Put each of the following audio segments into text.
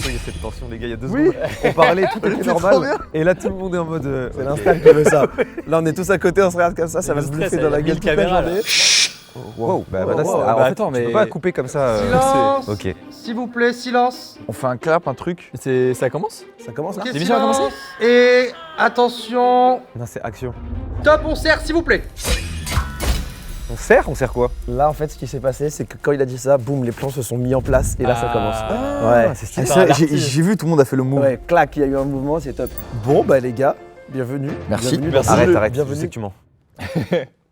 il y a cette tension, les gars, il y a 2 Oui. secondes. On parlait, tout était C'est trop normal. bien. Et là, tout le monde est en mode. C'est l'instinct qui veut ça. Là, on est tous à côté, on se regarde comme ça va se bluffer dans la gueule toute la caméra, là. journée. Wow, bah Wow, là, wow, c'est- bah en fait, attends, tu mais- peux pas couper comme ça. Silence. Ok. S'il vous plaît, silence. On fait un clap, un truc. Ça commence? Ça commence là. Ok, L'émission a silence. commencé. Et attention, Non, c'est action. top, on serre, s'il vous plaît. On serre quoi? Là, en fait, ce qui s'est passé, c'est que quand il a dit ça, boum, les plans se sont mis en place et là, ça commence. Ouais, c'est Ah, stylé. ça, j'ai vu, tout le monde a fait le move. Ouais, clac, il y a eu un mouvement, c'est top. Bon, bah les gars, bienvenue. Merci. Bienvenue Merci. dans Double- Arrête, je Bienvenue. sais que tu mens.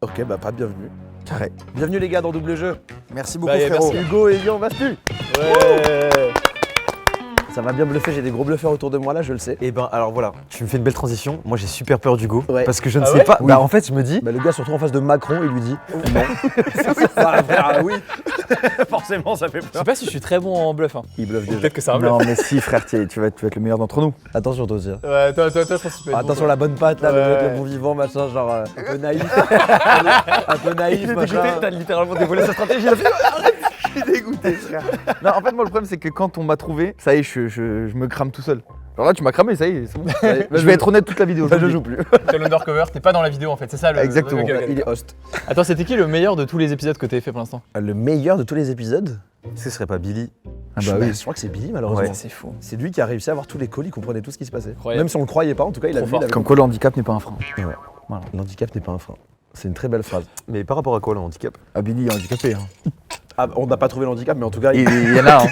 Ok, bah pas bienvenue. Carré. Bienvenue les gars dans Double Jeu. Merci beaucoup Bah, et frérot. merci. Hugo et Lyon Vastu. Ouais. Ça va bien bluffer, j'ai des gros bluffeurs autour de moi là, je le sais. Et ben alors voilà, tu me fais une belle transition. Moi j'ai super peur d'Hugo Ouais. parce que je ne Ah sais ouais pas. Oui. Bah en fait je me dis. Bah le gars se retrouve en face de Macron et lui dit non. Ah oui. Forcément ça fait Je sais pas si je suis très bon en bluff. Hein. Il bluffe déjà. Peut-être que c'est un bluff. Non mais si frère, tu vas être le meilleur d'entre nous. Attention toi aussi. Hein. Ouais, toi, je pense que tu peux être Attention bon, la bonne patte là, Ouais. le bon vivant machin, genre un peu naïf. un peu naïf machin. T'as littéralement dévoilé sa stratégie. Je suis dégoûté frère. Non en fait moi le problème c'est que quand on m'a trouvé, ça y est je me crame tout seul. Alors là tu m'as cramé, ça y est, c'est bon. Ça y est. Je vais être honnête toute la vidéo. Je joue plus. T'es l'undercover, t'es pas dans la vidéo en fait, c'est ça le. Exactement. Ok, ok, Il ok. est host. Attends, c'était qui le meilleur de tous les épisodes que t'avais fait pour l'instant? Le meilleur de tous les épisodes. Ce serait pas Billy. Ah bah oui, je crois que c'est Billy malheureusement. Ouais. C'est fou. C'est lui qui a réussi à avoir tous les colis, il comprenait tout ce qui se passait. Incroyable. Même si on le croyait pas, en tout cas il a Trop vu. fort. il avait Comme quoi le handicap n'est pas un frein. compris. Ouais. Voilà. L'handicap n'est pas un frein. C'est une très belle phrase. Mais par rapport à quoi le handicap? Ah, Billy est handicapé. Hein. Ah, on n'a pas trouvé l'handicap, mais en tout cas, il... Il y en a. Hein.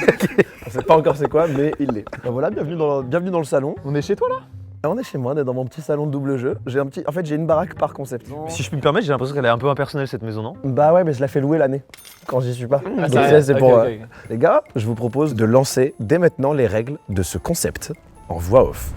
on sait pas encore c'est quoi, mais il l'est. Ben voilà, bienvenue dans le salon. On est chez toi là? Ah, on est chez moi, on est dans mon petit salon de double jeu. En fait, j'ai une baraque par concept. Si je puis me permettre, j'ai l'impression qu'elle est un peu impersonnelle cette maison, non? Bah ouais, mais je la fais louer l'année quand j'y suis pas. Ah, Donc ça- ça, c'est ok, pour ok, ok. les gars. Je vous propose de lancer dès maintenant les règles de ce concept en voix off.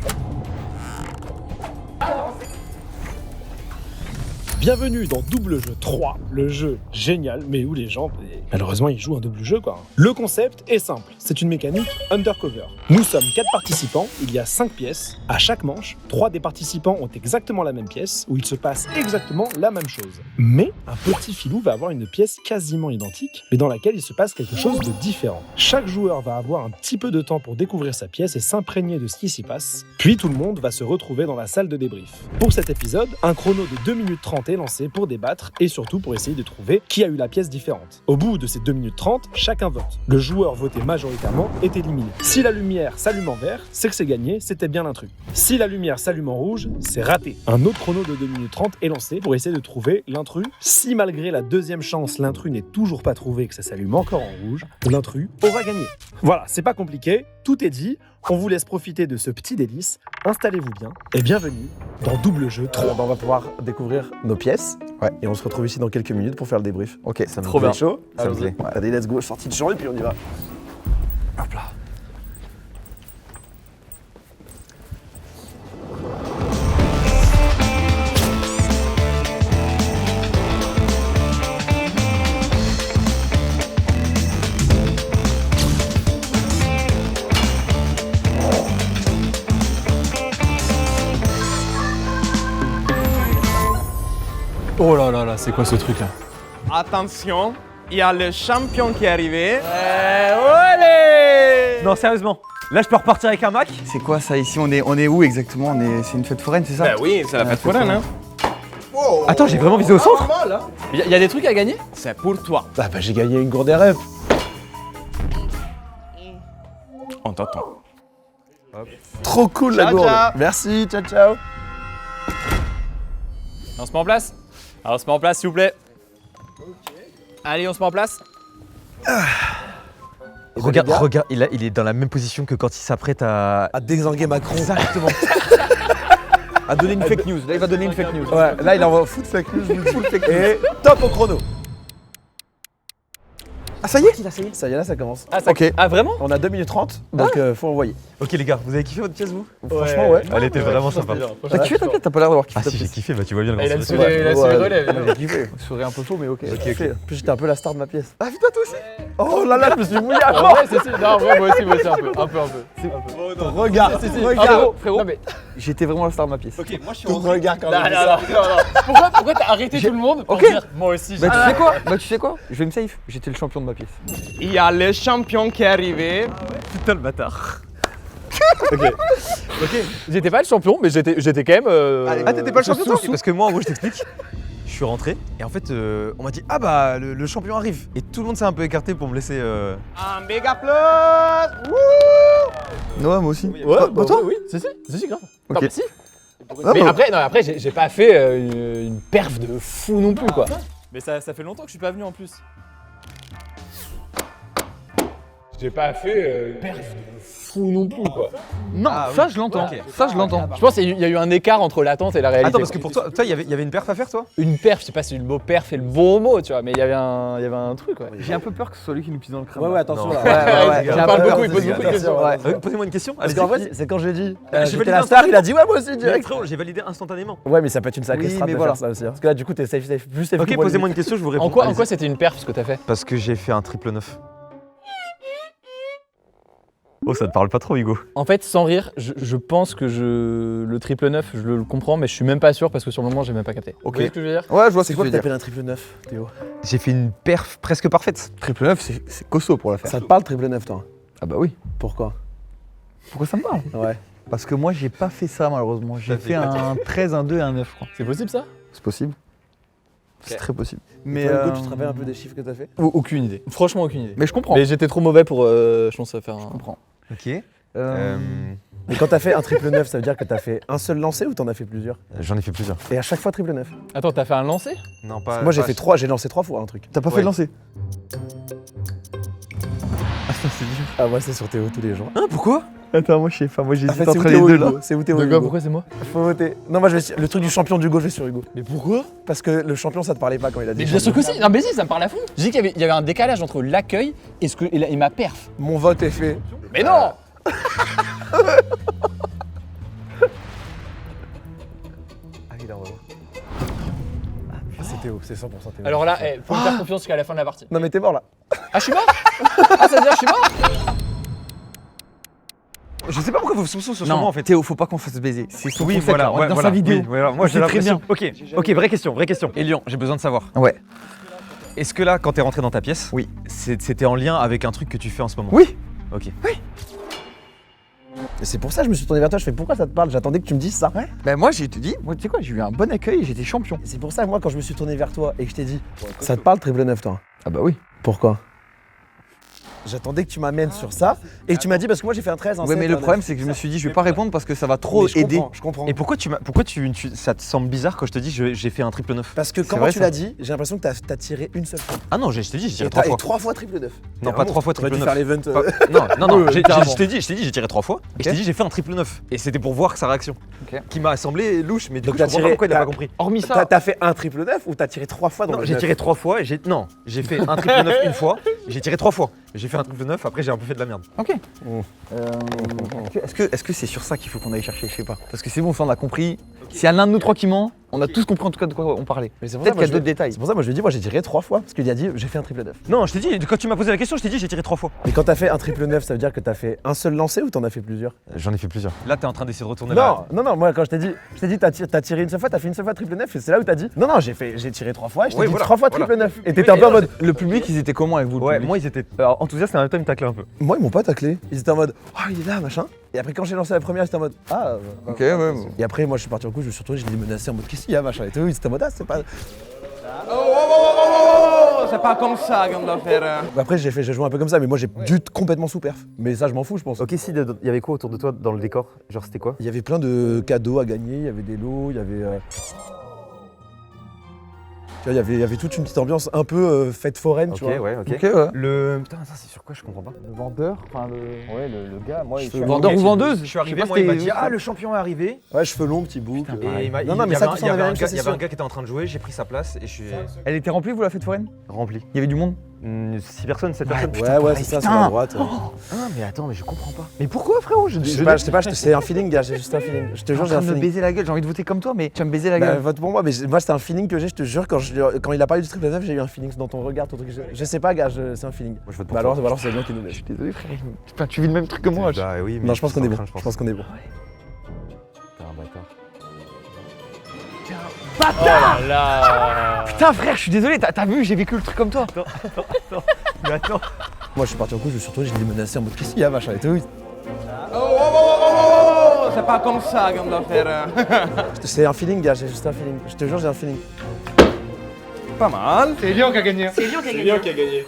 Bienvenue dans Double Jeu 3, le jeu génial, mais où les gens, malheureusement, ils jouent un double jeu, quoi. Le concept est simple, c'est une mécanique undercover. Nous sommes 4 participants, il y a 5 pièces. À chaque manche, 3 des participants ont exactement la même pièce, où il se passe exactement la même chose. Mais un petit filou va avoir une pièce quasiment identique, mais dans laquelle il se passe quelque chose de différent. Chaque joueur va avoir un petit peu de temps pour découvrir sa pièce et s'imprégner de ce qui s'y passe, puis tout le monde va se retrouver dans la salle de débrief. Pour cet épisode, un chrono de 2 minutes 30 est lancé pour débattre et surtout pour essayer de trouver qui a eu la pièce différente. Au bout de ces 2 minutes 30, chacun vote. Le joueur voté majoritairement est éliminé. Si la lumière s'allume en vert, c'est que c'est gagné, c'était bien l'intrus. Si la lumière s'allume en rouge, c'est raté. Un autre chrono de 2 minutes 30 est lancé pour essayer de trouver l'intrus. Si malgré la deuxième chance, l'intrus n'est toujours pas trouvé et que ça s'allume encore en rouge, l'intrus aura gagné. Voilà, c'est pas compliqué, tout est dit. On vous laisse profiter de ce petit délice. Installez-vous bien et bienvenue dans Double Jeu 3. On va pouvoir découvrir nos pièces. Ouais. Et on se retrouve ici dans quelques minutes pour faire le débrief. Ok, Ça me Trop plaît bien. chaud. ça me Allons-y. plaît. Allez, let's go. Sortie de champ et puis on y va. Hop là. Oh là là là, c'est quoi ce truc là? Attention, il y a le champion qui est arrivé. Non, sérieusement. Là, je peux repartir avec un Mac? C'est quoi ça ici on est où exactement? C'est une fête foraine, c'est ça? Ben oui, c'est la fête foraine, hein. Attends, j'ai vraiment visé au centre? Il y a des trucs à gagner? C'est pour toi. Ah bah j'ai gagné une gourde des rêves. On t'attend. Trop cool la Ciao, gourde. ciao. Merci, ciao ciao. On se met en place? Alors on se met en place s'il vous plaît. Allez, on se met en place. Regarde, les gars- regarde, il est dans la même position que quand il s'apprête à. À désinguer Macron. Exactement. À donner une fake news. Là, il va donner une fake news. Ouais, là il envoie foot fake news, full fake news. Et top au chrono. Ah ça y est? Ça y est, là ça commence. Ah, ça- Ok. Ah vraiment? On a 2 minutes 30, donc faut envoyer. Ok, les gars, vous avez kiffé votre pièce, vous? Franchement, ouais. Elle était vraiment sympa. T'as kiffé ta pièce? T'as pas l'air d'avoir kiffé Ah, ta si, j'ai pièce. kiffé, bah tu vois bien le Il a le morceau. sourire, il a le sourire relève. J'ai kiffé. Sourire un peu faux, mais ok. En plus j'étais un peu la star de ma pièce. Ah putain, toi aussi? Oh là là, je me suis mouillé à En mort. vrai, c'est non, en vrai, moi aussi un peu. Regarde, Ah, regarde. frérot. Non mais. J'étais vraiment la star de ma pièce. Ok, moi je suis Ton regard quand Non, même. non. Pourquoi t'as arrêté tout le monde pour Ok. dire moi aussi j'ai. Bah tu sais quoi? Je vais me safe. J'étais le champion de ma pièce. Il y a le champion qui est arrivé. Putain, le bâtard. Ok. J'étais pas le champion, mais j'étais quand même. Ah, t'étais pas le champion, toi? Parce que moi, en gros, je t'explique. Je suis rentré et en fait, on m'a dit ah bah le champion arrive. Et tout le monde s'est un peu écarté pour me laisser. Un big applause. Ouais, moi aussi. Ouais, Bah, toi? oui, si, grave. Ok. Non, mais si. Ah, Mais bah, après, j'ai pas fait une perf de fou non plus, quoi. Mais ça fait longtemps que je suis pas venu en plus. J'ai pas fait une perf de fou non plus, quoi. non, ça je l'entends. Ok. Ça je l'entends. Je pense qu'il y a eu un écart entre l'attente et la réalité. Attends, parce que quoi. pour toi, il y avait une perf à faire, toi? Une perf, je sais pas si le mot perf est le bon mot, tu vois, mais il y avait un truc, ouais. J'ai un peu peur que ce soit lui qui nous pisse dans le crâne. Ouais, attention Non. là. Ouais, J'ai il un parle peu beaucoup, peur, il pose c'est- beaucoup de questions. Ouais. Posez-moi une question. Parce Allez-y. qu'en fait, c'est quand j'ai dit J'ai j'étais validé la un star, stade. il a dit ouais, moi aussi Mais direct. frérot, j'ai validé instantanément. Ouais, mais ça peut être une sacrée Oui, strat mais de voilà. faire ça aussi. Parce que là, du coup, t'es safe, plus safe. Ok, que moi, posez-moi limite. une question, je vous réponds. En quoi Allez-y. c'était une perf ce que t'as fait? Parce que j'ai fait un triple 9. Oh, ça te parle pas trop, Hugo. En fait, sans rire, je pense que le triple 9, je le comprends, mais je suis même pas sûr parce que sur le moment, j'ai même pas capté. Ok. Vous voyez ce que je veux dire? Ouais, je vois ce C'est que quoi tu que veux dire. t'appelles un triple 9, Théo? J'ai fait une perf presque parfaite. Triple 9, c'est costaud pour la faire. Ça te parle triple 9, toi? Ah bah oui. Pourquoi? Pourquoi ça me parle? Ouais. Parce que moi, j'ai pas fait ça malheureusement. J'ai T'as fait fait un 13, un 2 et un 9, je crois. C'est possible ça? C'est possible. C'est Ok. très possible. Mais Mais Hugo, tu te rappelles un peu des chiffres que t'as fait? Aucune idée. Franchement, aucune idée. Mais je comprends. Mais j'étais trop mauvais pour, je pense, faire Je un. comprends. Ok. Et quand t'as fait un triple 9, ça veut dire que t'as fait un seul lancé ou t'en as fait plusieurs? J'en ai fait plusieurs. Et à chaque fois triple 9? Attends, t'as fait un lancer? Non, pas. Moi j'ai pas- fait 3, j'ai lancé 3 fois un truc. T'as pas fait Ouais. le lancer? Ah, moi c'est sur Théo tous les jours. Hein, pourquoi? Attends, moi je sais pas. Moi En j'hésite fait, c'est où entre les Théo deux là. Hugo? C'est où Théo De Hugo? quoi? Pourquoi c'est moi? Faut voter. Non, moi je vais sur- le truc du champion d'Hugo, je vais sur Hugo. Mais pourquoi? Parce que le champion ça te parlait pas quand il a dit. Mais bien sûr que champion. si! Non, mais si, ça me parle à fond! J'ai dit qu'il y avait un décalage entre l'accueil et ma perf. Mon vote est fait. Mais non! Ah, il est en haut. C'est Théo, c'est 100% Théo. Alors là, faut me faire confiance jusqu'à la fin de la partie. Non mais t'es mort là. Ah, je suis mort? Ah, ça veut dire que je suis mort? Je sais pas pourquoi vous soupçonnez sur moi Non, en fait. Théo, faut pas qu'on se fasse baiser. C'est son Oui, concept, voilà, là. On est ouais, dans voilà. sa vidéo. Oui, voilà. Moi On j'ai sait très l'impression. Ok, vraie question. Et Lyon, j'ai besoin de savoir. Ouais. Est-ce que là, quand t'es rentré dans ta pièce, Oui. c'était en lien avec un truc que tu fais en ce moment? Oui. Ok. Et c'est pour ça que je me suis tourné vers toi, je fais pourquoi ça te parle? J'attendais que tu me dises ça. Ouais. Bah moi j'ai te dit, moi tu sais quoi, j'ai eu un bon accueil et j'étais champion. Et c'est pour ça moi quand je me suis tourné vers toi et que je t'ai dit ça te parle triple 9 toi? Ah bah oui. Pourquoi? J'attendais que tu m'amènes sur ça et tu m'as dit parce que moi j'ai fait un 13 en Ouais, mais le problème c'est que je me suis dit je vais pas répondre parce que ça va trop aider. Je comprends. Et pourquoi ça te semble bizarre quand je te dis j'ai fait un triple 9? Parce que comment vrai, tu ça. l'as dit, j'ai l'impression que t'as tiré une seule fois. Ah non, je t'ai dit, j'ai tiré Et 3 t'as- fois. et 3 fois triple 9. Non, pas 3 fois T'aurais triple dû 9. faire l'event. Non, Oui, je carrément. t'ai dit, j'ai tiré 3 fois et je t'ai dit j'ai fait un triple 9. Et c'était pour voir sa réaction. Ok. Qui m'a semblé louche, mais du Donc coup je t'as comprends pas tiré- pourquoi il a t'as- pas compris. Hormis ça, T'as fait un triple 9 ou t'as tiré 3 fois dans Non, le j'ai 9? tiré 3 fois et j'ai fait un triple 9 une fois, j'ai tiré 3 fois. J'ai fait un triple 9, après j'ai un peu fait de la merde. ok. Est-ce que c'est sur ça qu'il faut qu'on aille chercher? Je sais pas. Parce que c'est bon, ça on a compris. S'il y a l'un de nous trois qui ment, on a tous compris en tout cas de quoi on parlait. Mais c'est pour Peut-être ça, moi, qu'il y a d'autres détails. C'est pour ça moi je lui ai dit moi j'ai tiré 3 fois parce qu'il a dit j'ai fait un triple 9. Non, je t'ai dit, quand tu m'as posé la question, je t'ai dit j'ai tiré 3 fois. Mais quand t'as fait un triple 9 ça veut dire que t'as fait un seul lancé ou t'en as fait plusieurs? J'en ai fait plusieurs. Là, t'es en train d'essayer de retourner Non, moi quand je t'ai dit t'as tiré une seule fois, t'as fait une seule fois triple 9 et c'est là où t'as dit non j'ai tiré 3 fois et je t'ai Oui, dit voilà, 3 fois voilà. triple 9 et t'étais un peu en mode Le public, ils étaient comment avec vous le Ouais, public moi ils étaient enthousiastes et en même temps ils me taclaient un peu. moi ils m'ont pas taclé, ils étaient en mode oh il est là machin et après quand j'ai lancé la première ils étaient en mode ah Ok, ouais. bon. et après moi je suis parti en coup, je me suis retourné, je l'ai menacé en mode qu'est-ce qu'il y a machin et tout, ils étaient en mode ah c'est pas. Oh, c'est pas comme ça qu'on doit faire. Après j'ai joué un peu comme ça mais moi j'ai dû complètement sous perf. Mais ça je m'en fous je pense. Ok, si, il y avait quoi autour de toi dans le décor? Genre, c'était quoi? Il y avait plein de cadeaux à gagner, il y avait des lots, il y avait. Tu vois, il y avait toute une petite ambiance un peu fête foraine, tu vois. ouais, ok. Ok, ouais. Le. Putain, ça c'est sur quoi? Je comprends pas. Le vendeur, enfin le gars, moi, Cheveux vendeur longs. ou vendeuse. Je suis arrivé, sais pas moi il m'a c'était- dit ah le champion est arrivé. Ouais, cheveux longs, petit bouc. Et il m'a Non, non, mais il y ça, avait tout ça, on avait rien, ça, il c'est y avait un sûr. gars qui était en train de jouer, j'ai pris sa place et je suis Elle était remplie, vous, la fête foraine? rempli. Il y avait du monde? 6 personnes, 7 personnes. Ouais, c'est ça, sur la droite. Ah, mais attends, mais je comprends pas. Mais pourquoi, frérot? Je sais pas, c'est un feeling, gars, j'ai juste un feeling. Je te T'es jure, en j'ai train un de me feeling. baiser la gueule, j'ai envie de voter comme toi, mais tu vas me baiser la Bah, gueule. vote pour moi, mais moi, c'est un feeling que j'ai, je te jure, quand il a parlé du triple 9, j'ai eu un feeling dans ton regard, ton truc. Je sais pas, gars, c'est un feeling. Moi, je vote pour Bah toi. alors c'est bien qu'il nous Je laisse. suis désolé, frère. Putain, tu vis le même truc que moi. Bah oui, mais Non, je pense qu'on est bon. je Je pense qu'on est bon. T'es un bâtard. Oh là là! Putain, frère, je suis désolé, t'as vu, j'ai vécu le truc comme toi. Mais attends. Moi, je suis parti en coup, je me suis retourné, je l'ai menacé en mode qu'est-ce qu'il y a, machin et tout. Oh, oh, oh, oh, pas comme ça qu'on doit faire. C'est un feeling, gars, j'ai juste un feeling. Je te jure, j'ai un feeling. Pas mal. C'est Lyon qui a gagné. C'est Lyon qui a gagné.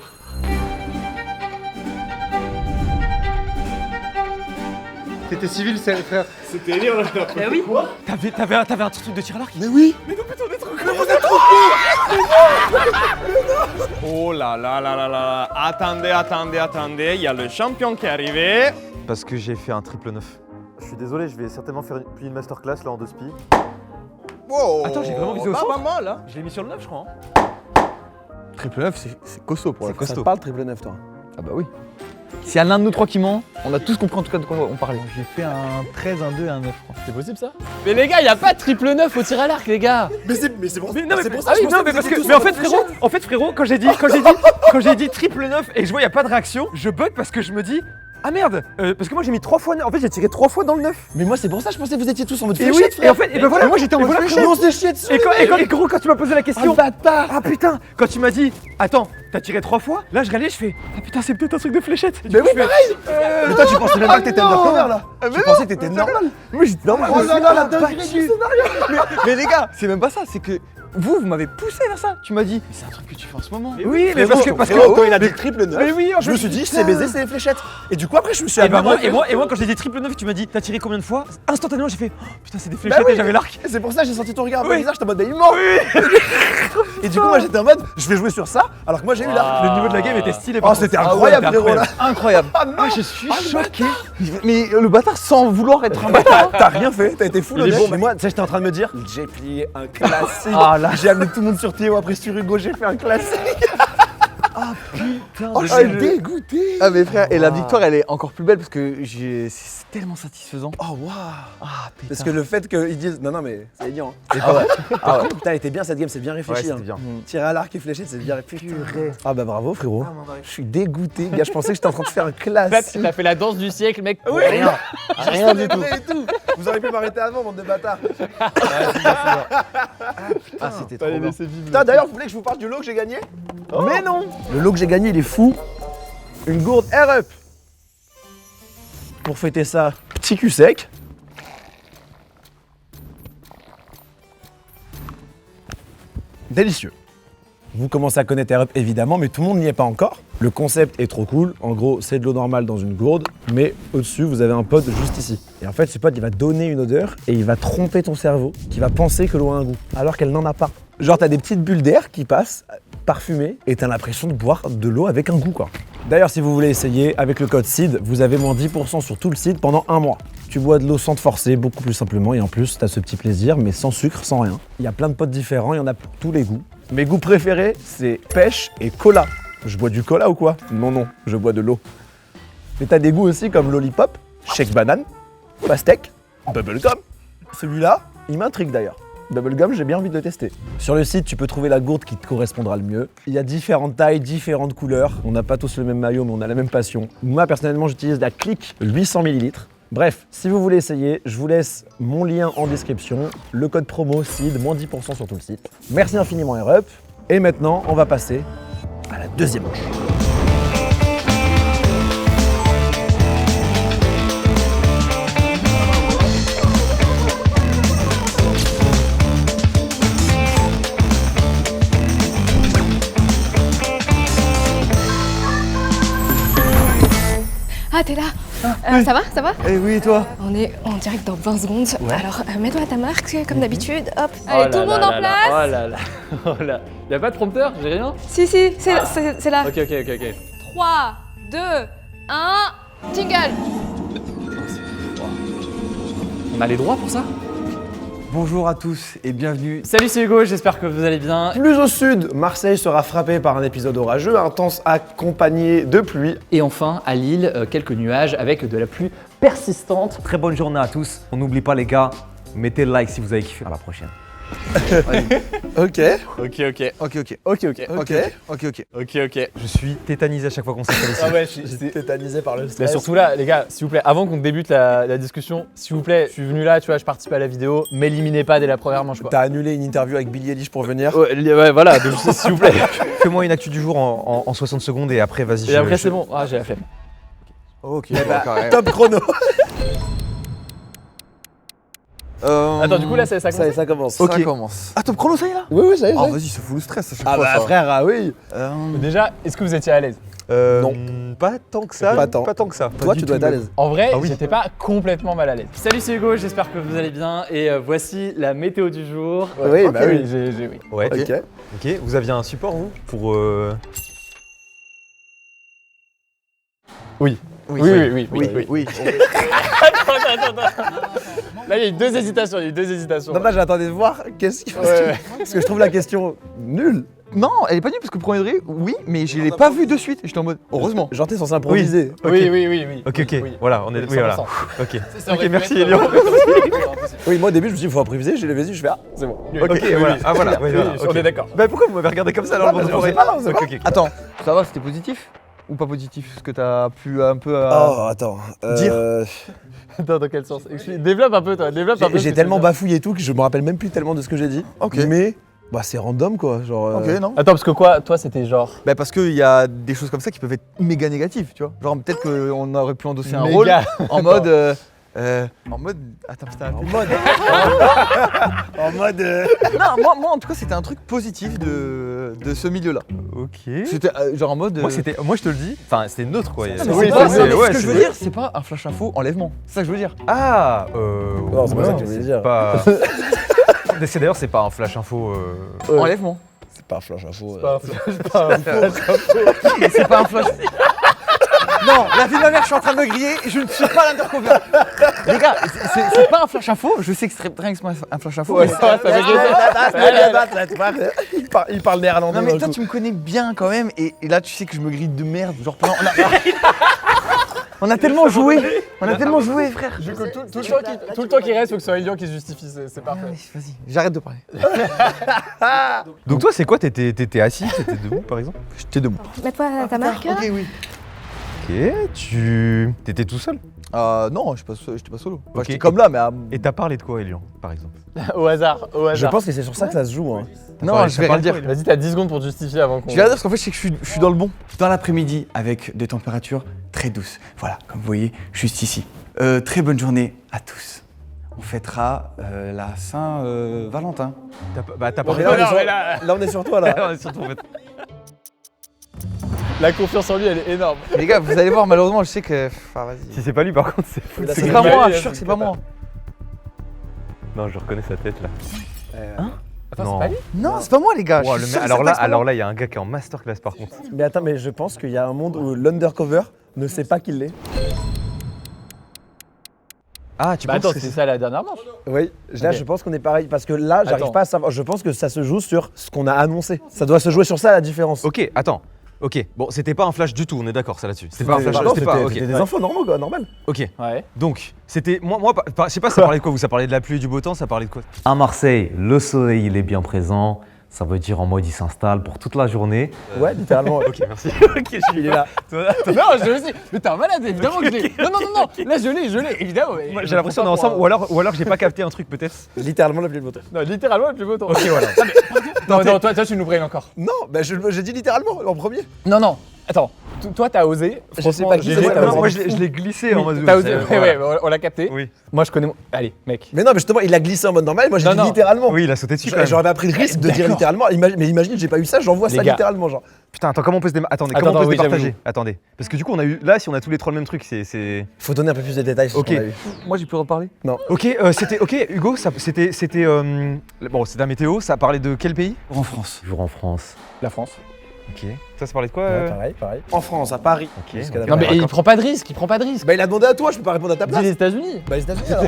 T'étais civil, frère. C'était Lyon. Eh oui. T'avais un truc de tir à l'arc? Mais oui. Oh là là là là là. Attendez. Il y a le champion qui est arrivé. Parce que j'ai fait un triple 9. Je suis désolé, je vais certainement faire une masterclass là en 2 spi. Wow. Attends, j'ai vraiment visé au Pas centre. mal, hein. Je l'ai mis sur le 9, je crois. Triple 9, c'est costaud pour la C'est costaud. Ça te parle triple 9, toi. Ah bah oui. S'il y a l'un de nous trois qui ment, on a tous compris en tout cas de quoi on parlait. J'ai fait un 13, un 2 et un 9, je crois. C'est possible ça? Mais les gars, y a pas de triple 9 au tir à l'arc, les gars! Mais c'est pour ça. Non, mais, c'est pour ça ah que je oui, pensais non, mais vous parce étiez que, tous mais en en fait, frérot, quand j'ai dit triple 9 et je vois y a pas de réaction, je bug parce que je me dis, ah merde, parce que moi j'ai mis 3 fois, en fait j'ai tiré 3 fois dans le 9. Mais moi, c'est pour ça que je pensais que vous étiez tous en mode Et oui, fléchette, et en fait, et ben voilà, moi j'étais en mode frère. fléchette. Comment on s'est chié dessus? Et gros, quand tu m'as posé la question, bâtard. ah putain, quand tu m'as dit, attends, t'as tiré 3 fois, là je réalise, je fais, ah putain, c'est peut-être un truc de fléchette. Mais oui, pareil. Mais toi, tu pensais même pas que t'étais undercover là. Tu pensais que t'étais normal. Moi j'étais normal. Oh là là, la dinguerie du scénario. Mais les gars, c'est même pas ça, c'est que vous m'avez poussé vers ça. Tu m'as dit, mais c'est un truc que tu fais en ce moment. Oui, mais parce que quand il a dit triple 9, mais oui, en je me suis dit, c'est baiser, c'est les fléchettes. Et du coup, après, je me suis Et, bah amélioré. moi, quand j'ai dit triple 9, tu m'as dit, t'as tiré combien de fois? Instantanément, j'ai fait, oh, putain, c'est des fléchettes oui. et j'avais l'arc. Et c'est pour ça que j'ai senti ton regard un peu Oui. bizarre, j'étais en mode, il ment. Et du coup, moi, j'étais en mode, je vais jouer sur ça, alors que moi, j'ai eu l'arc. Le niveau de la game était stylé. Oh, c'était incroyable, frérot, là. Incroyable. Ah, je suis choqué. Mais le bâtard sans vouloir être un bâtard. T'as rien fait, t'as été full Il est honnête. bon, Mais moi, tu sais, j'étais en train de me dire, j'ai plié un classique. Ah là. J'ai amené tout le monde sur Théo après sur Hugo, j'ai fait un classique. Putain, Oh, je suis dégoûté. Ah mais frère, et la victoire elle est encore plus belle parce que c'est tellement satisfaisant. Oh, waouh. Ah putain. Parce que le fait qu'ils disent, non, mais c'est gagnant. Ah ouais. Putain, elle était bien cette game, c'est bien réfléchi. Ouais, c'était bien. Tirer à l'arc et flécher, c'est bien réfléchi. Ah bah bravo, frérot. Je suis dégoûté, gars. Je pensais que j'étais en train de faire un classique. T'as fait la danse du siècle, mec. Oui. Rien. Rien du tout. Vous auriez pu m'arrêter avant, bande de bâtards. Ah c'était trop bien. Putain, d'ailleurs, vous voulez que je vous parle du lot que j'ai gagné? Mais non. Le lot que j'ai gagné, il est fou. Une gourde Air Up. Pour fêter ça, petit cul sec. Délicieux. Vous commencez à connaître Air Up évidemment, mais tout le monde n'y est pas encore. Le concept est trop cool. En gros, c'est de l'eau normale dans une gourde, mais au-dessus, vous avez un pod juste ici. Et en fait, ce pod, il va donner une odeur et il va tromper ton cerveau, qui va penser que l'eau a un goût, alors qu'elle n'en a pas. Genre, t'as des petites bulles d'air qui passent, parfumées, et t'as l'impression de boire de l'eau avec un goût, quoi. D'ailleurs, si vous voulez essayer, avec le code SEED, vous avez moins 10% sur tout le site pendant 1 mois. Tu bois de l'eau sans te forcer, beaucoup plus simplement, et en plus, t'as ce petit plaisir, mais sans sucre, sans rien. Il y a plein de pods différents, il y en a pour tous les goûts. Mes goûts préférés, c'est pêche et cola. Je bois du cola ou quoi? Non, je bois de l'eau. Mais t'as des goûts aussi comme lollipop, shake banane, pastèque, bubblegum. Celui-là, il m'intrigue d'ailleurs. Bubblegum, j'ai bien envie de le tester. Sur le site, tu peux trouver la gourde qui te correspondra le mieux. Il y a différentes tailles, différentes couleurs. On n'a pas tous le même maillot, mais on a la même passion. Moi, personnellement, j'utilise la Click 800 ml. Bref, si vous voulez essayer, je vous laisse mon lien en description. Le code promo SEED, moins 10% sur tout le site. Merci infiniment Air Up. Et maintenant, on va passer à la deuxième manche. Ah, t'es là. Ça va? Ça va? Eh oui, et toi? On est en direct dans 20 secondes. Alors, mets-toi à ta marque, comme d'habitude. Hop. Allez, tout le monde en place. Oh là là. Oh là. Y'a pas de prompteur? J'ai rien? Si, c'est là. Ok. 3, 2, 1, jingle. On a les droits pour ça? Bonjour à tous et bienvenue. Salut, c'est Hugo, j'espère que vous allez bien. Plus au sud, Marseille sera frappé par un épisode orageux, intense accompagné de pluie. Et enfin, à Lille, quelques nuages avec de la pluie persistante. Très bonne journée à tous. On n'oublie pas les gars, mettez le like si vous avez kiffé. À la prochaine. Ok. Ok. Je suis tétanisé à chaque fois qu'on s'appelle ici. Ah ouais, J'étais tétanisé par le Mais stress. surtout là, les gars, s'il vous plaît, avant qu'on débute la discussion, s'il vous plaît, je suis venu là, tu vois, je participe à la vidéo, m'éliminez pas dès la première manche, quoi. T'as annulé une interview avec Billie Eilish pour venir. Ouais, voilà, donc s'il vous plaît. Fais-moi une actu du jour en 60 secondes et après vas-y. Et après, c'est bon. Ah, j'ai la flemme. Ok. Top chrono. Attends, du coup, là, ça Ça commence. Ça commence. Ah, top chrono, ça y est là? Oui, oui, ça y est. Ah, vas-y, ça fout le stress à chaque Ah fois. bah ça. frère, ah oui. Déjà, est-ce que vous étiez à l'aise? Non. Pas tant que ça. Pas tant. Pas tant que ça. Toi, tu dois être à l'aise. En vrai, Ah oui. j'étais pas complètement mal à l'aise. Salut, c'est Hugo, j'espère que vous allez bien. Et voici la météo du jour. Oui, bah oui. Oui. Ouais. Ok. Ok. Vous aviez un support vous pour. Oui. Oui, Oui. Attends. Là, il y a eu deux hésitations. Non, là, j'attendais de voir qu'est-ce qu'il Ouais. Parce que je trouve la question nulle. Non, elle est pas nulle parce que premier degré, oui, mais je l'ai pas vu de suite. J'étais en mode, heureusement. Genre, t'es censé improviser. Oui. Ok. Oui. Voilà, on est. Oui, voilà. 100%. Ok. Ça aurait Ok, pu merci être- Elion. Oui, moi au début, je me suis dit, il faut improviser. J'ai levé les yeux, je fais, ah, c'est bon. Ok, voilà. Ah voilà. Oui, voilà, on ok. est d'accord. Bah pourquoi vous m'avez regardé comme ça alors Ah, bah, on sait pas, on sait pas. Ok. Attends, ça va, c'était positif? Ou pas positif? Ce que t'as pu un peu. Oh, attends. Dire. Dans quel sens? Développe un peu, toi. Développe un peu. J'ai tellement bafouillé et tout que je me rappelle même plus tellement de ce que j'ai dit. Ok. Mais, bah, c'est random quoi. Genre. Ok, non? Attends, parce que quoi? Toi, c'était genre. Bah parce qu'il y a des choses comme ça qui peuvent être méga négatives, tu vois. Genre peut-être qu'on aurait pu endosser un rôle Méga. en mode. En mode. Attends, putain. En mode. en mode. Non, moi en tout cas c'était un truc positif de ce milieu-là. Ok. C'était genre en mode. Moi je te le dis. Enfin c'était neutre quoi. Mais Oui, c'est pas- c'est- non, mais ouais, ce que je veux c'est- dire, c'est pas un flash info enlèvement. C'est ça que je veux dire. Ah. Non, c'est pas ça que je voulais dire. Pas. C'est d'ailleurs c'est pas un flash info. Enlèvement. C'est pas un flash info. Mais c'est pas un flash. Non, la vie de ma mère, je suis en train de me griller et je ne suis pas l'undercover. Les gars, c'est pas un flash info. Je sais que c'est très bien que c'est un flash info. Ouais, mais- ça va Il parle néerlandais. Non mais d'un toi coup. tu me connais bien quand même et là tu sais que je me grille de merde. Genre pendant. On a tellement joué. On a tellement joué, frère. Tout le temps qui reste, faut que ce soit Elion qui se justifie, c'est parfait. Vas-y, j'arrête de parler. Donc toi c'est quoi? T'étais assis? T'étais debout par exemple? J'étais debout. Mets-toi ta marque. Ok, oui. Ok. T'étais tout seul? Non, j'étais pas solo. Enfin, Ok. j'étais comme là, mais. Et t'as parlé de quoi Elion par exemple? Au hasard. Je pense que c'est sur ça que ça se joue. Hein. Non, je vais rien dire. Vas-y, t'as 10 secondes pour te justifier avant qu'on. Je vais rien dire parce qu'en fait, je sais que je suis dans le bon. Dans l'après-midi avec des températures très douces. Voilà, comme vous voyez, juste ici. Très bonne journée à tous. On fêtera la Saint-Valentin. T'as Bon, parlé. mais là, Là, on est sur toi là. On est surtout en fait. la confiance en lui, elle est énorme. Les gars, vous allez voir, malheureusement, je sais que. Ah, vas-y. Si c'est pas lui par contre c'est fou. C'est pas moi, je suis sûr que c'est pas moi. Non je reconnais sa tête là. Attends, Non. c'est pas lui? Non, c'est pas moi, les gars. Wow, je suis sûr que alors c'est là, pas moi. il y a un gars qui est en masterclass par contre. Mais attends, mais je pense qu'il y a un monde où l'undercover ne sait pas qu'il l'est. Ah tu Bah penses attends, que c'est ça la dernière manche. Oui, là Ok. je pense qu'on est pareil parce que là j'arrive Attends. pas à savoir. Je pense que ça se joue sur ce qu'on a annoncé. Ça doit se jouer sur ça la différence. Ok, attends. Ok, bon, c'était pas un flash du tout, on est d'accord, ça là-dessus. C'était pas un flash, Non, c'était pas. Ok, c'était des infos normaux quoi, normal. ok. Ouais. Donc, c'était. Moi, je sais pas, ça parlait de quoi vous? Ça parlait de la pluie et du beau temps, ça parlait de quoi? À Marseille, le soleil il est bien présent. Ça veut dire en mode il s'installe pour toute la journée. Ouais, littéralement. Ok, merci. Ok, Il est là. Non, je le sais. Mais t'es un malade, évidemment que je l'ai. Non. Là, je l'ai, évidemment. Moi, j'ai l'impression qu'on est ensemble, ou alors j'ai pas capté un truc peut-être. Littéralement la pluie de beau temps. Non, littéralement, le plus beau temps. Ok, voilà. Non, toi, tu nous brilles encore. Non, bah j'ai dit littéralement en premier. Non. Attends, toi, t'as osé. Je sais pas qui c'est, Franchement, t'as Moi, osé. je l'ai glissé en mode. T'as osé. Voilà. Ouais, on l'a capté. Oui. Moi, je connais. Allez, mec. Mais non, mais justement, il a glissé en mode normal. Moi j'ai dit Non. littéralement. Oui, il a sauté dessus quand même. J'aurais pas pris le risque de dire D'accord. littéralement. Mais imagine, j'ai pas eu ça, j'envoie ça Les gars. littéralement genre. Putain, attends, comment on peut se Attendez, Attends, comment on peut se oui, départager? j'avoue. Attendez. Parce que du coup, on a eu. Là, si on a tous les trois le même truc, c'est. Faut donner un peu plus de détails sur Ok. ce qu'on a eu. Moi, j'ai pu reparler. Ok, c'était. Ok, Hugo, c'était. Bon, c'est la météo, ça parlait de quel pays? En France. Toujours en France. La France. Ok. Ça parlait de quoi? Ouais, pareil. En France, à Paris. Ok. Jusqu'à la Non, mais fin. il prend pas de risque, Bah il a demandé à toi, je peux pas répondre à ta Dis place. les États-Unis. Bah les États-Unis alors.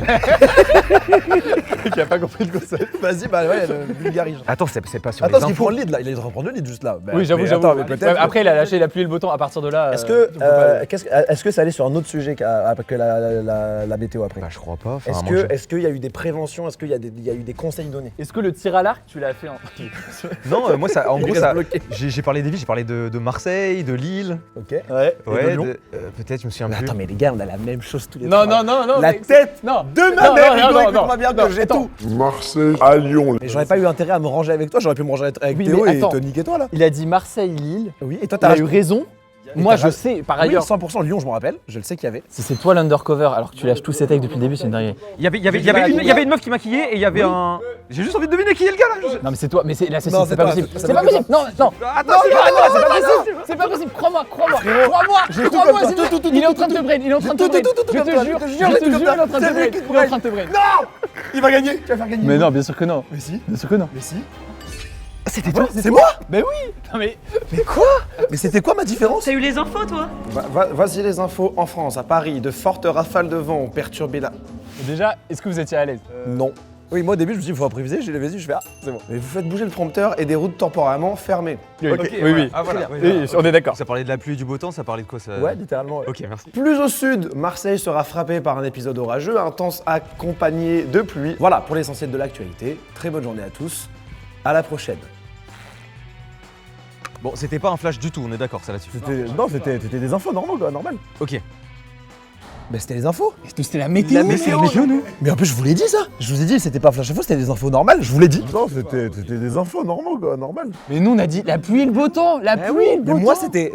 Qui a pas compris le concept. Vas-y, bah ouais, le vulgarise. Attends, c'est pas sur Attends, les parce qu'il infos. prend le lead là, il est en train de prendre le lead juste là. Bah, Oui, j'avoue. Attends, mais peut-être. Ouais, après, il a lâché la pluie et le beau temps. À partir de là. Est-ce que ça allait sur un autre sujet que la météo après? Bah, je crois pas. Enfin, Est-ce moi, est-ce qu'il y a eu des préventions? Est-ce qu'il y a eu des conseils donnés? Est-ce que le tir à l'arc, tu l'as fait en. Non, moi, ça, en Il gros, reste ça. bloqué. J'ai parlé des villes, j'ai parlé de Marseille, de Lille. Ok. Ouais. Ouais, Lyon. peut-être, je me souviens Mais plus. attends, mais les gars, on a la même chose tous les Non, trois. non. La mais- tête Non. de ma Non, mère, non, Hugo, non, écoute-moi bien non, que j'ai attends. tout. Marseille à Lyon. Mais j'aurais pas eu intérêt à me ranger avec toi, j'aurais pu me ranger avec Oui, Théo mais et attends. te niquer toi là. Il a dit Marseille-Lille. Oui, et toi Il a t'as eu raison. Moi, je sais, par ailleurs. Oui, 100% Lyon, je me rappelle. Je le sais qu'il y avait. Si c'est toi l'undercover alors que tu lâches tous ces takes depuis le début, c'est une dinguerie. Il y avait une meuf qui maquillait et il y avait un. J'ai juste envie de deviner qui est le gars là. Non mais c'est toi, mais c'est là c'est Non, pas possible. c'est C'est pas possible. Non, non. Attends, C'est pas possible. C'est pas possible. Crois-moi. Crois-moi, sinon il est en train de te brain. Il est en train de te brain. Je te jure, il est en train de te brain. Il va gagner. Tu vas faire gagner. Mais non, bien sûr que non. Mais si. Bien sûr que non. Mais si. C'était toi. C'est moi. Mais oui. Non mais. Mais quoi? Mais c'était quoi ma différence? T'as eu les infos, toi? Vas-y les infos. En France, à Paris, de fortes rafales de vent ont perturbé la... Déjà, est-ce que vous étiez à l'aise? Non. Oui, moi au début je me suis dit il faut improviser, j'ai levé les yeux, je fais ah c'est bon. Mais vous faites bouger le prompteur et des routes temporairement fermées. Oui. Ah voilà. Oui, on est d'accord. Ça parlait de la pluie et du beau temps, ça parlait de quoi ça? Ouais, littéralement. Ouais. Ok, merci. Plus au sud, Marseille sera frappé par un épisode orageux, intense accompagné de pluie. Voilà pour l'essentiel de l'actualité. Très bonne journée à tous. À la prochaine. Bon, c'était pas un flash du tout, on est d'accord, ça là-dessus. C'était des infos normaux quoi, normal. Ok. Mais c'était les infos. C'était la météo. Nous. Mais en plus je vous l'ai dit ça. Je vous ai dit c'était pas flash info, c'était des infos normales, je vous l'ai dit. Non, c'était des infos normaux quoi, normal. Mais nous on a dit la pluie et le beau temps, la pluie et le beau temps. Mais moi c'était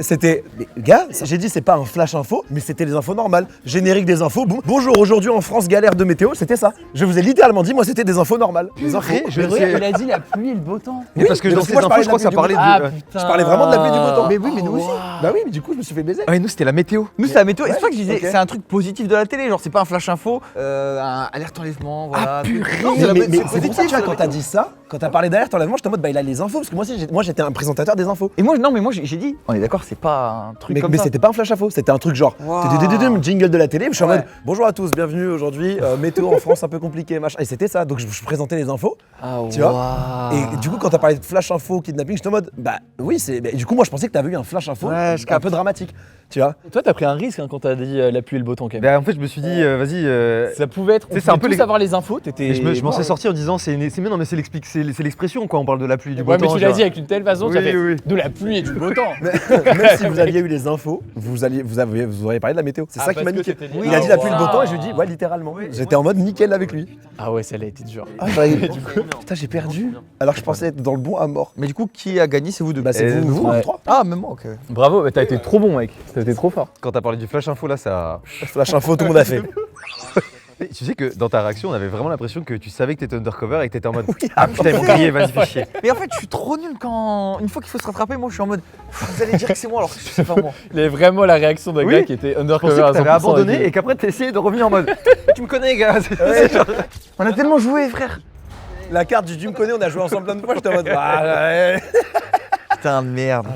mais, gars, j'ai dit c'est pas un flash info, mais c'était les infos normales. Générique des infos. Bonjour, aujourd'hui en France galère de météo, c'était ça. Je vous ai littéralement dit moi c'était des infos normales. Les infos. Il a dit la pluie et le beau temps. Mais parce que dans ces infos, je crois que ça parlait de. Je parlais vraiment de la pluie du beau temps. Mais oui, mais nous aussi. Bah oui, mais du coup je me suis fait baiser. Ouais, nous c'était la météo. Nous, c'est la météo. Et c'est pour ça que je disais, ok. c'est un truc positif de la télé. Genre, c'est pas un flash info, un alerte enlèvement, voilà. Non, c'est Mais c'est c'est pour ça, tu vois, quand c'est t'as dit ça, quand t'as parlé d'alerte enlèvement, j'étais en mode bah il a les infos, parce que moi j'étais un présentateur des infos. Et moi, non, mais moi, j'ai dit, on est d'accord, c'est pas un truc comme Mais ça. c'était pas un flash info, c'était un truc genre Wow. jingle de la télé, je suis en Ouais. mode bonjour à tous, bienvenue aujourd'hui, météo en France un peu compliqué, machin. Et c'était ça, donc je présentais les infos, tu vois. Et du coup, quand t'as parlé de flash info, kidnapping, j'étais en mode bah oui, c'est. Mais du coup, moi je pensais que t'avais eu un flash info Ouais, je un capte. peu dramatique, tu vois. Toi t'as pris un risque quand t'as dit la pluie et le beau temps quand même. Bah en fait, je me suis dit, vas-y. Ça pouvait être. Tu sais, c'est un peu tous avoir les infos. T'étais. Et je m'en suis sorti en disant, mais non, mais c'est l'expression quoi, on parle de la pluie et du beau Ouais, temps. mais tu l'as dit avec une telle façon, Oui, tu as fait oui. de la pluie et du beau temps. Même si vous aviez eu les infos, vous auriez parlé de la météo. C'est Ah, ça qui m'a parce que niqué. c'était dit- Il a dit la pluie et le beau Ah, temps et je lui ai dit ouais littéralement. J'étais en mode nickel avec lui. Ah ouais, celle-là a été dure. Ah, putain, j'ai perdu. Alors que je pensais être dans le bon à mort. Mais du coup, qui a gagné, c'est vous deux. Bah, c'est vous, ouais. trois. Ah, même moi, ok. Bravo, mais t'as été trop bon, mec. T'as été trop fort. Quand t'as parlé du flash info là, ça. Flash info, tout le monde a fait. Et tu sais que dans ta réaction, on avait vraiment l'impression que tu savais que t'étais undercover et que t'étais en mode ah putain, ils m'ont grillé, vas-y, fais chier. Mais en fait, je suis trop nul quand. Une fois qu'il faut se rattraper, moi, je suis en mode. Vous allez dire que c'est moi alors que c'est pas moi. Il y avait vraiment la réaction d'un Oui. gars qui était Je undercover pensais à que t'avais 100%. abandonné et qu'après t'essayais de revenir en mode tu me connais, gars. On a tellement joué, frère. La carte du tu me connais, on a joué ensemble plein de fois, j'étais en mode ah ouais. Putain, merde.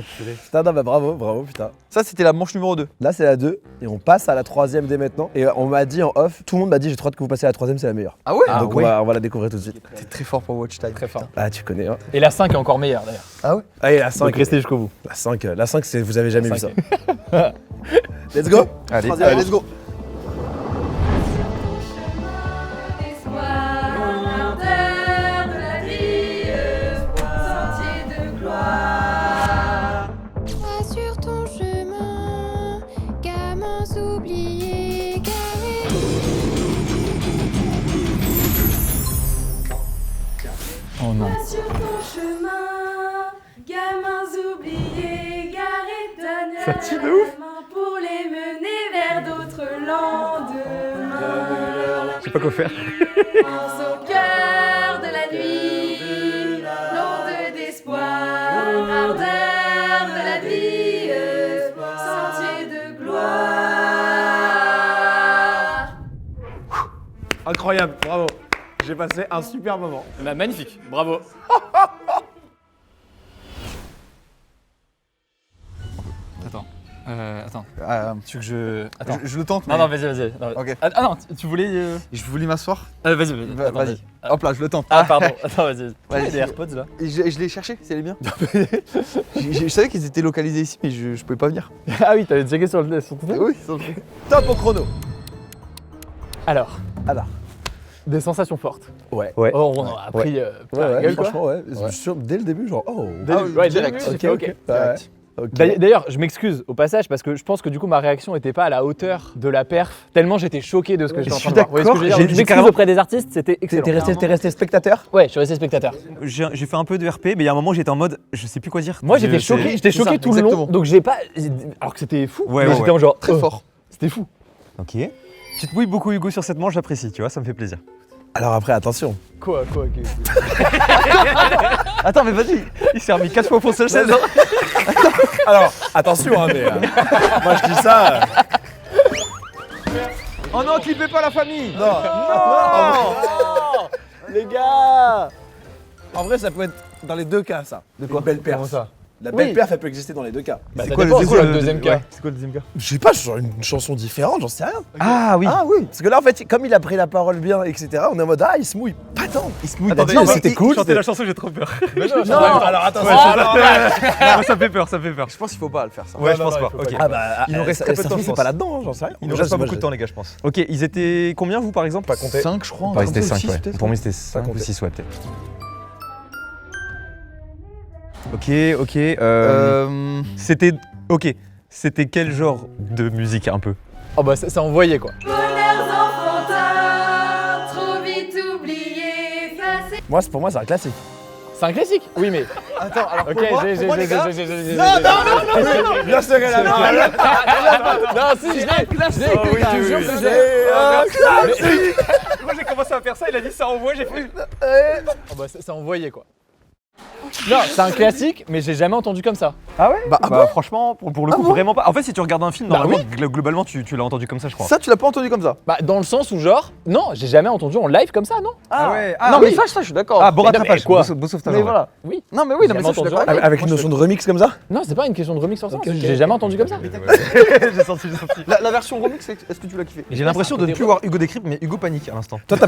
Putain, non, bah bravo, putain. Ça, c'était la manche numéro 2. Là, c'est la 2 et on passe à la 3ème dès maintenant. Et on m'a dit en off, tout le monde m'a dit j'ai trop hâte que vous passiez à la 3ème, c'est la meilleure. Ah ouais? Donc on va la découvrir tout de suite. T'es très fort pour Watch Time. Très fort. Ah, tu connais, hein. Et la 5 est encore meilleure d'ailleurs. Ah ouais? Allez, la 5. Donc restez jusqu'au bout. La 5, c'est vous avez jamais vu ça. 5. Let's go. Allez, Allez, let's go. Sur ton chemin, gamins oubliés, garés. Oh non. Sur ton chemin, gamins oubliés, garés, donne la main pour les mener vers d'autres lendemains. Je sais pas quoi faire. Pense au cœur de la nuit, l'onde d'espoir, ardeur de la vie, sentier de gloire. Incroyable, bravo. J'ai passé un super moment. Bah, magnifique, bravo. Attends. Tu veux que je. Attends. Je le tente. Non, mais- non, vas-y. Non. Ok. Ah non, tu voulais. Je voulais m'asseoir. Vas-y. Attends, Vas-y. Hop là, je le tente. Ah, pardon. Attends, vas-y. Vas-y. Les AirPods là. Et je l'ai cherché, c'est les miens. Je savais qu'ils étaient localisés ici, mais je pouvais pas venir. Ah oui, t'avais checké sur ton téléphone. Oui, sur le truc. Top au chrono. Alors. Alors. Des sensations fortes. Ouais. Ouais. Oh, on en a pris plein la gueule, quoi. Franchement, ouais. Dès le début, genre, oh. Dès le début, direct. j'ai fait, ok. Ouais. D'ailleurs, je m'excuse au passage parce que je pense que du coup ma réaction était pas à la hauteur de la perf, tellement j'étais choqué de ce que j'étais en train de voir. Vous voyez ce que je veux dire? Je m'excuse auprès des artistes, c'était excellent. T'es resté spectateur? Ouais, je suis resté spectateur. J'ai fait un peu de RP, mais il y a un moment j'étais en mode, je sais plus quoi dire. Moi j'étais choqué tout le long, donc j'ai pas. Alors que c'était fou, mais j'étais en genre. Très fort. C'était fou. Ok. Tu te mouilles beaucoup Hugo sur cette manche, j'apprécie, tu vois, ça me fait plaisir. Alors après, attention. Quoi Attends, mais vas-y, il s'est remis 4 fois pour seul 16 ans. Alors, attention, hein, mais moi je dis ça. Oh non, clippez pas la famille. Non. Les gars. En vrai, ça peut être dans les deux cas, ça. De quoi? Belle perf. Comment ça? La belle perf, elle peut exister dans les deux cas. C'est quoi le deuxième cas? C'est quoi le deuxième cas? Je sais pas, sur une chanson différente, j'en sais rien. Ah oui. Ah oui. Parce que là, en fait, comme il a pris la parole bien, etc., on est en mode, il se mouille pas tant. Il se mouille pas tant. C'était cool. Chanter la chanson, j'ai trop peur. Non, alors attends, Ça fait peur, ça fait peur. Je pense qu'il faut pas le faire ça. Ouais, je pense pas. Ok. Ah bah, Il nous reste très peu de temps, je c'est pense. pas là-dedans, j'en sais rien. Il nous reste pas beaucoup de temps, les gars, je pense. Ok, ils étaient combien, vous, par exemple? Pas compté. 5, je crois. Pareil, c'était comme ça, 5, six, ouais. peut-être. Pour moi, c'était 5 ou 6, ouais, peut-être. Ok. C'était. Ok. C'était quel genre de musique, un peu? Oh bah ça envoyait quoi. Bonheurs enfantins, trop vite oubliés, effacés. Moi, pour moi, c'est un classique. C'est un classique. Oui mais. Attends, alors Ok, j'ai. Bien serré la main. Non, si, je l'ai. Je te jure que j'ai. Moi j'ai commencé à faire ça, il a dit ça envoie, j'ai fait. Oh bah ça envoyait quoi. Non, c'est un classique, mais j'ai jamais entendu comme ça. Ah ouais? Bah, franchement, pour le coup, vraiment pas. En fait, si tu regardes un film, Bah normalement, globalement, tu l'as entendu comme ça, je crois. Ça, tu l'as pas entendu comme ça? Bah dans le sens où genre, non, j'ai jamais entendu en live comme ça, non? Ah ouais. Non, mais ça, je suis d'accord. Ah, bon Mais non, rattrapage, mais quoi? beau sauvetage. Mais en vrai. voilà. Oui. Non, mais oui, non, mais Jamais ça, je suis entendu d'accord. Avec une notion de remix comme ça? Non, c'est pas une question de remix forcément. J'ai jamais entendu comme ça. J'ai senti. La version remix, est-ce que tu l'as kiffé? J'ai l'impression de ne plus voir Hugo décrypte, mais Hugo panique à l'instant. Toi,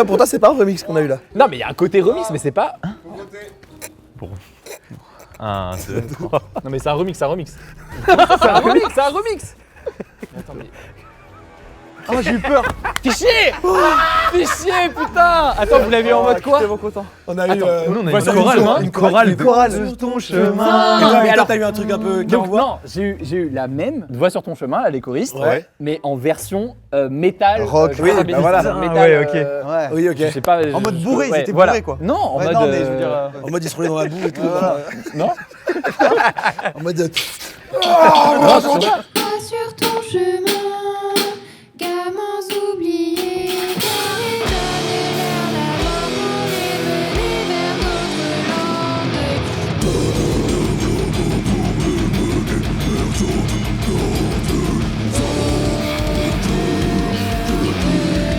pour toi, c'est pas un remix qu'on a eu là. Non, mais il y a un côté remix, mais c'est pas. 1, 2, 3. Non, mais c'est un remix, c'est un remix. C'est un remix, c'est un remix. Attends, mais. Oh, j'ai eu peur. Fichier! Fichier, putain! Attends, vous l'avez eu en mode quoi? On a eu Nous, on a Voici une chorale. une chorale sur ton Et Ah, toi, mais alors- t'as eu un truc un peu qui Donc, envoie? non, j'ai eu la même Voix sur ton chemin, là, les choristes, Ouais. mais en version métal. Rock. Oui, bah voilà. Métal, Ouais, ok. Ouais. Oui, ok. Je sais pas. En mode bourré, ouais, c'était voilà. bourré, quoi. Non, en Ouais, mode. non, mais je veux dire. En mode, il se roulait dans la boue et tout. Non? En mode. Pas sur ton chemin, gamins oubliés, car étonnez vers l'avant pour les mener vers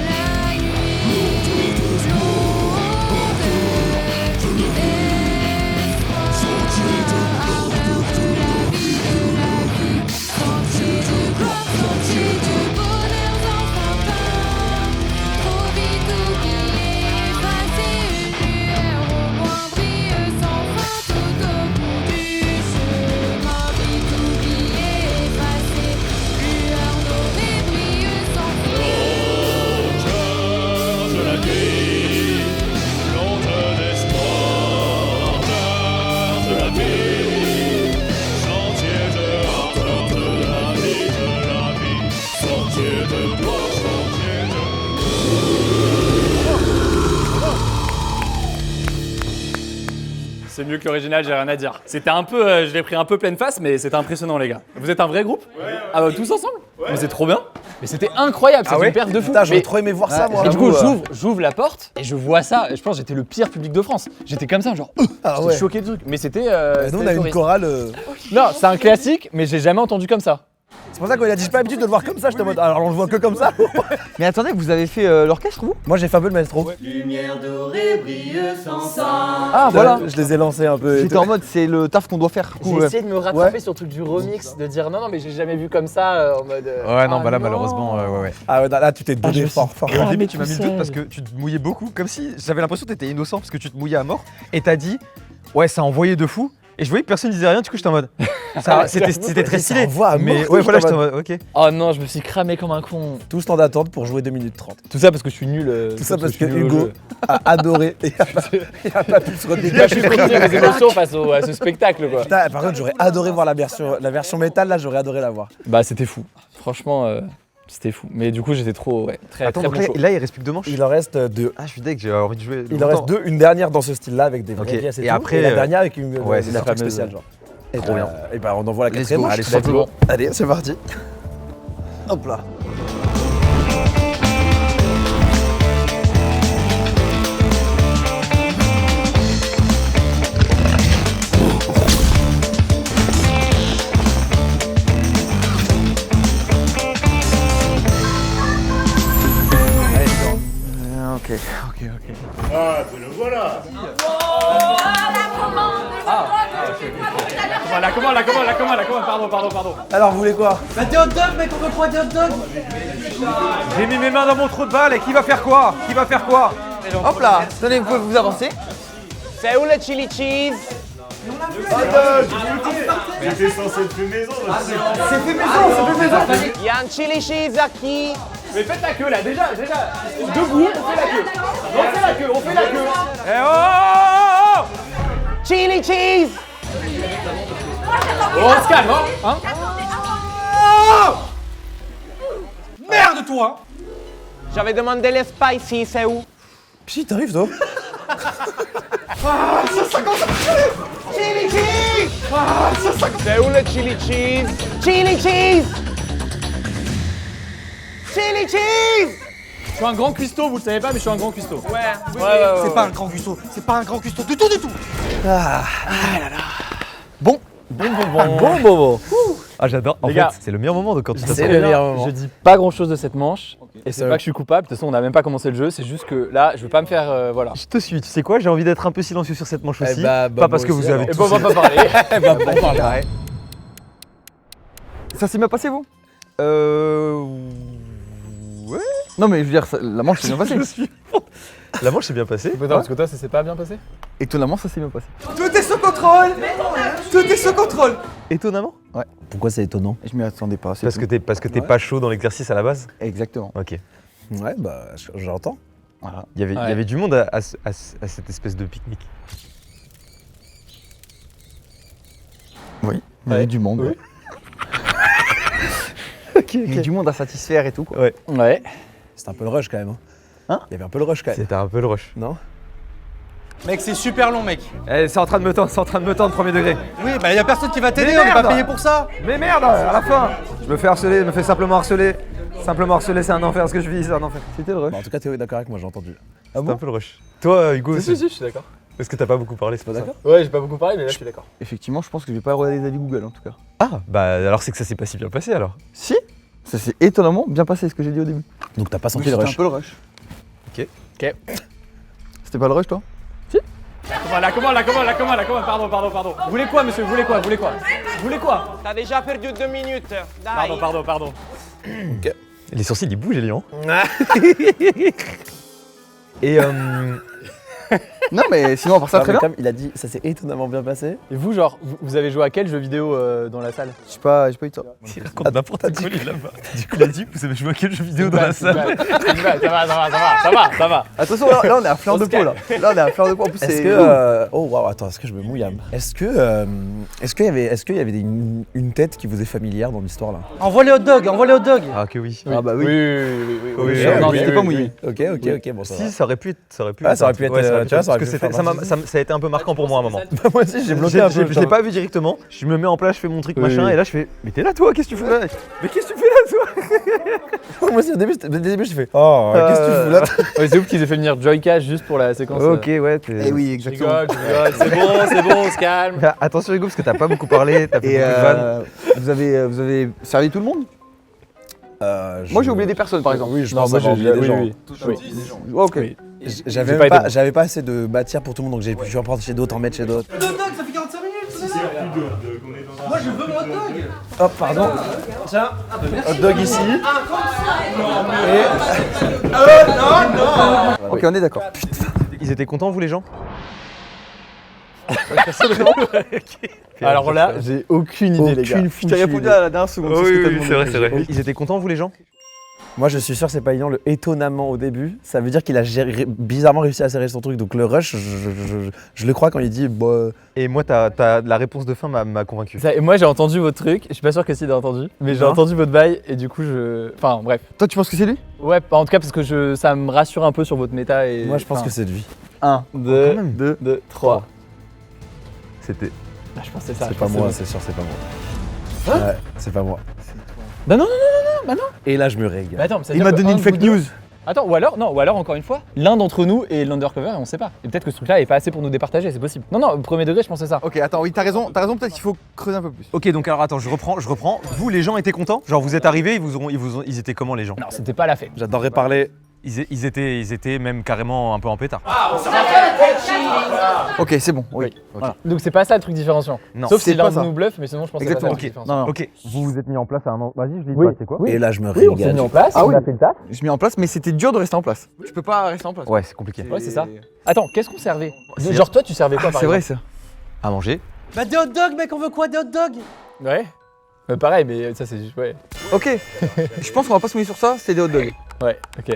notre lande. C'est mieux que l'original, j'ai rien à dire. C'était un peu, je l'ai pris un peu pleine face, mais c'était impressionnant, les gars. Vous êtes un vrai groupe? Ah bah, tous ensemble? Mais c'est trop bien. Mais c'était incroyable, c'est une perte de fou. Putain, j'aurais Mais- trop aimé voir ça, moi. Et du coup, j'ouvre la porte et je vois ça. Et je pense que j'étais le pire public de France. J'étais comme ça, genre, Ah j'étais ouais. choqué du truc. Mais c'était. Nous, on a une choriste. chorale. Non, c'est un classique, mais j'ai jamais entendu comme ça. C'est pour ça qu'il a dit, j'ai pas l'habitude de le voir comme ça, j'étais en mode, alors on le voit que comme ça. Mais attendez, vous avez fait l'orchestre, vous? Moi, j'ai fait un peu le maestro. Lumière dorée brille sans sang. Ah, voilà. Je les ai lancés un peu. et J'étais tout. en mode, c'est le taf qu'on doit faire. Du coup, J'ai ouais. essayé de me rattraper sur le truc du remix, de dire non, mais j'ai jamais vu comme ça en mode. Ouais, non, bah là, malheureusement, ouais. Ah ouais, là, tu t'es donné fort. Et au début, tu m'as mis le doute parce que tu te mouillais beaucoup, comme si j'avais l'impression que t'étais innocent parce que tu te mouillais à mort. Et t'as dit, ouais, ça a envoyé de fou. Et je voyais que personne disait rien, du coup j'étais en mode. C'était très stylé. Mais ouais, voilà, j'étais en mode, ok. Oh non, je me suis cramé comme un con. Tout ce temps d'attente pour jouer 2 minutes 30. Tout ça parce que je suis nul. Tout ça parce que Hugo a adoré et a pas pu se redégager. Là, je suis pris mes émotions face à ce spectacle, quoi. Putain, par contre, j'aurais adoré voir la version métal, là, j'aurais adoré la voir. Bah, c'était fou. Franchement, c'était fou. Mais du coup, j'étais trop, très Attends, bon donc show. là, il reste plus que 2 manches. Il en reste 2. Ah, je suis deg, j'ai envie de jouer. Il en reste 2, une dernière dans ce style-là avec des vraies Ok. pièces et, Et tout, après, et la dernière avec une ouais, c'est la la track fameuse- spéciale, genre. Et Trop bien. Et bah, on envoie la quatrième. go. Allez, Let's go. Allez, c'est parti. Hop là. La commande, pardon. Alors, vous voulez quoi? Bah des hot dogs, mec, on veut quoi des hot dogs? J'ai mis mes mains dans mon trou de balle et qui va faire quoi? Qui va faire quoi? Hop là, tenez, vous pouvez vous avancer. C'est où le chili cheese? Il y a un chili cheese à qui? Mais faites la queue là, déjà. Debout, on fait la queue. Eh oh! Chili cheese! Oh, on se calme, hein. Merde toi! J'avais demandé les spicy, c'est où? Pis, t'arrives, toi? Chili cheese! C'est où le chili cheese? Chili cheese! Chili cheese! Je suis un grand cuistot, vous le savez pas, mais je suis un grand cuistot. Ouais. C'est pas un grand cuistot, c'est pas un grand cuistot du tout. Bon. Ah, j'adore. En Les fait, gars. c'est le meilleur moment de quand tu C'est t'assois. le meilleur moment. Je dis pas grand chose de cette manche. Et c'est Ça- pas que je suis coupable, de toute façon on n'a même pas commencé le jeu, c'est juste que là je veux pas me faire voilà. Je te suis, tu sais quoi, j'ai envie d'être un peu silencieux sur cette manche Eh aussi. bah, pas parce moi que aussi, vous avez alors. Et tous. bon on va pas parler. On parlera. Ça s'est bien passé, vous? Ouais. Non, mais je veux dire, la manche s'est bien passée. Je suis. La manche s'est bien passée. Parce que toi ça s'est pas bien passé. Étonnamment, ça s'est bien passé. Tout est sous contrôle! Tout est sous contrôle! Étonnamment. Pourquoi c'est étonnant? Je m'y attendais pas. c'est Parce que tout. t'es pas chaud dans l'exercice à la base. Exactement. Ok. Ouais, bah, j'entends. Voilà. Il y avait du monde à cette espèce de pique-nique. Oui, il y avait du monde. Oui. ouais. Il y avait du monde à satisfaire et tout. Quoi. Ouais. Ouais. C'était un peu le rush quand même. Hein? Il y avait un peu le rush quand même. C'était un peu le rush. Non? Mec, c'est super long, mec. Eh, c'est en train de me tendre, premier degré. Oui, bah y a personne qui va t'aider, Mais on est pas merde. payé pour ça. Mais merde, à la fin! Je me fais harceler, je me fais simplement harceler. Simplement harceler, c'est un enfer, ce que je vis, c'est un enfer. C'était le rush. Bah, en tout cas, Théo est d'accord avec moi, j'ai entendu. Ah C'était un peu le rush. Toi, Hugo aussi. je suis d'accord. Parce que t'as pas beaucoup parlé, c'est pas d'accord. Ouais, j'ai pas beaucoup parlé, mais là je suis d'accord. Effectivement, je pense que je vais pas regarder les avis Google en tout cas. Ah, bah alors c'est que ça s'est pas si bien passé alors. Si, ça s'est étonnamment bien passé, ce que j'ai dit au début. Donc t'as pas senti Oui, le c'était rush? un peu le rush. Ok. C'était pas le rush, toi? La commande, pardon. Vous voulez quoi, monsieur? Vous voulez quoi? T'as déjà perdu 2 minutes. Pardon. Les sourcils ils bougent, Elian. Et Non, mais sinon, on part ça Non, très mais bien. comme il a dit, ça s'est étonnamment bien passé. Et vous, genre, vous avez joué à quel jeu vidéo dans la salle? J'ai pas eu le temps. il raconte n'importe quoi lui là-bas. Du coup, il a dit, vous avez joué à quel jeu vidéo dans la salle? Ça va. Attention, là, on est à fleur de peau, là. Là, on est à fleur de peau. En plus, Est-ce c'est. que. Oh waouh, attends, est-ce que je me mouille? Est-ce qu'il y avait une tête qui vous est familière dans l'histoire là? Envoie les hot dogs. Ah que oui. Ah, bah oui. Oui. Non, j'étais pas mouillé. Ok, bon, ça va. Si, ça aurait pu être. Ah, ça aurait pu être, Ouais, tu vois, ça aurait parce pu que faire ça a été un peu marquant pour moi à un moment. Moi aussi, j'ai bloqué un peu. Je l'ai pas vu directement. Je me mets en place, je fais mon truc, Oui, machin, oui. et là je fais. Mais t'es là toi, qu'est-ce que tu fais là? Mais qu'est-ce que tu fais là toi? Moi aussi, au début, j'ai fait. Oh, qu'est-ce que tu fous là? Ouais, c'est ouf qu'ils aient fait venir Joycash juste pour la séquence. Ok, ouais. Eh oui, Je exactement. rigole, c'est bon, on se calme. Mais attention Hugo, parce que t'as pas beaucoup parlé, t'as fait Et beaucoup de vannes. vous avez servi tout le monde? Moi, j'ai oublié des personnes, par exemple. Oui, je Non, pense moi avoir oublié des gens. oui. Ouais, ok. Oui. J'avais J'ai même pas pas, été j'avais pas assez de matière pour tout le monde, donc j'ai pu en prendre chez d'autres, en mettre chez d'autres. Hot dog, ça fait 45 minutes. Moi, je veux mon hot dog. Hop, pardon. Tiens, hot dog ici. Ok, on est d'accord. Ils étaient contents vous les gens? Alors là, j'ai aucune idée, les gars. Je t'ai répondu à la dernière seconde. Oh, c'est ce oui, que t'as oui, demandé. c'est vrai. Ils étaient contents, vous les gens? Moi, je suis sûr que c'est pas Ilian le étonnamment au début. Ça veut dire qu'il a bizarrement réussi à serrer son truc. Donc le rush, je le crois quand il dit bah. Et moi, la réponse de fin m'a convaincu. Et moi, j'ai entendu votre truc. Je suis pas sûr que Sid a entendu, mais j'ai entendu votre bail et du coup, Enfin, bref. Toi, tu penses que c'est lui? Ouais, en tout cas, parce que ça me rassure un peu sur votre méta. Et... Moi, je pense que c'est lui. 1, 2, 3. C'était. Ah, je pensais ça. C'est pas moi, c'est sûr, c'est pas moi. Ouais, c'est pas moi. Bah non, bah non. Et là, je me régale. Bah attends, Il m'a donné une fake news. Attends, ou alors encore une fois, l'un d'entre nous est l'undercover et on sait pas. Et peut-être que ce truc-là est pas assez pour nous départager, c'est possible. Non, au premier degré, je pensais ça. Ok, attends, oui, t'as raison, peut-être qu'il faut creuser un peu plus. Ok, donc alors attends, je reprends. Vous, les gens étaient contents? Genre, vous êtes arrivés, ils étaient comment les gens? Non, c'était pas la fête. J'adorerais parler. Ils étaient même carrément un peu en pétard. Ok, c'est bon, oui. Okay. Voilà. Donc c'est pas ça le truc différenciant. Non, sauf si l'un pas de ça. nous bluffe, mais sinon je pense que c'est pas ça le truc différenciant. Non. Ok, vous vous êtes mis en place à un an. Vas-y, je lis Oui. pas, c'est quoi? Et là, je me Oui, on s'est régale. mis en place, on a fait le taf. Je mis en place, mais c'était dur de rester en place. Tu peux pas rester en place. Ouais, c'est compliqué. Ouais, c'est ça. Attends, qu'est-ce qu'on servait? C'est- Genre toi, tu servais quoi par C'est vrai exemple? ça. À manger. Bah des hot dogs, mec, on veut quoi, des hot dogs? Ouais. Pareil, mais ça c'est juste. Ouais. Ok, je pense qu'on va pas se mouiller sur ça, c'est des hot dogs. Ouais, ok.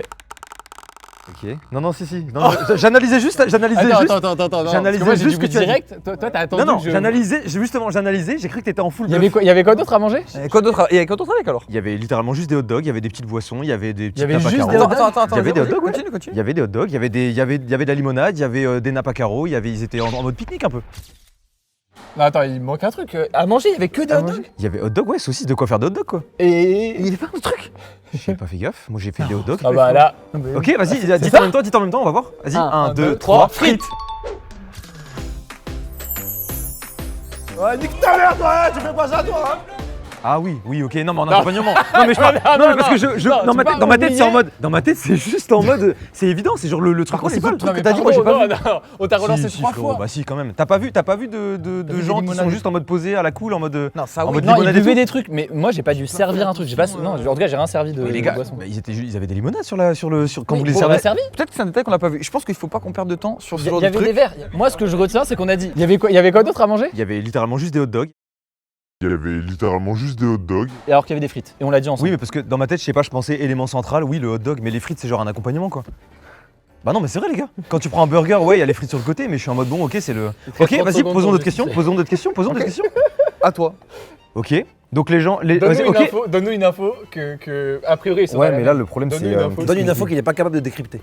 Ok. Non, si. Non, j'analysais juste. Attends. J'analysais Moi j'ai juste du ce que tu as dit. direct. Toi t'as attendu. Non, que je- j'analysais, j'ai cru que t'étais en full Il y bluff. avait quoi d'autre à manger? Et quoi d'autre avec alors? Il y avait littéralement juste des hot dogs, il y avait des petites boissons, il y avait des petits avait nappes à juste carreaux. des hot dogs Attends, Il y avait des hot dogs, ouais. Continue. Il y avait des hot dogs, il y avait de la limonade, il y avait des nappes à carreaux, ils étaient en mode pique-nique un peu. Non, attends, il manque un truc. À manger, il y avait que des hot dogs. Il y avait hot dog, ouais, saucisse, de quoi faire des hot dogs quoi. Et. Il est pas un truc. J'ai pas fait gaffe, moi j'ai fait des hot dogs. Ah bah là. Ok, vas-y, dites en même temps, on va voir. Vas-y, 1, 2, 3, frites. Ouais, nique ta mère, toi, tu fais pas ça, toi. Ah oui, ok, non mais en accompagnement. Non mais je parle, non mais parce que dans ma tête c'est en mode, dans ma tête c'est juste en mode, c'est évident, c'est genre le truc principal. Non, mais t'as dit, moi j'ai pas vu. On t'a relancé Si, 3 frérot, fois. Bah si quand même. T'as pas vu de gens qui sont juste en mode posé à la cool, en mode. Non, ça en oui. mode Non, il limonade et buvait tout. des trucs, mais moi j'ai pas dû servir un truc. J'ai pas. Non, en tout cas j'ai rien servi de Mais les gars, boisson. bah, ils avaient des limonades quand vous les On servez. l'a servi. Peut-être que c'est un détail qu'on n'a pas vu. Je pense qu'il faut pas qu'on perde de temps sur ce Il genre y de avait des truc. verres. Moi ce que je retiens c'est qu'on a dit. Il y avait quoi d'autre à manger? Il y avait littéralement juste des hot dogs. Il y avait littéralement juste des hot dogs. Et alors qu'il y avait des frites. Et on l'a dit ensemble. Oui, mais parce que dans ma tête, je sais pas, je pensais élément central, oui, le hot dog, mais les frites, c'est genre un accompagnement, quoi. Bah non, mais c'est vrai, les gars. Quand tu prends un burger, ouais, il y a les frites sur le côté, mais je suis en mode bon, ok, c'est le. Ok, 30 vas-y, secondes posons pour d'autres questions, justifier. posons d'autres questions. À toi. Ok, donc les gens. Donne-nous une info que a priori. ça Ouais, va mais la là, le problème, Donne-nous c'est. une info. Donne une info qu'il est pas capable de décrypter.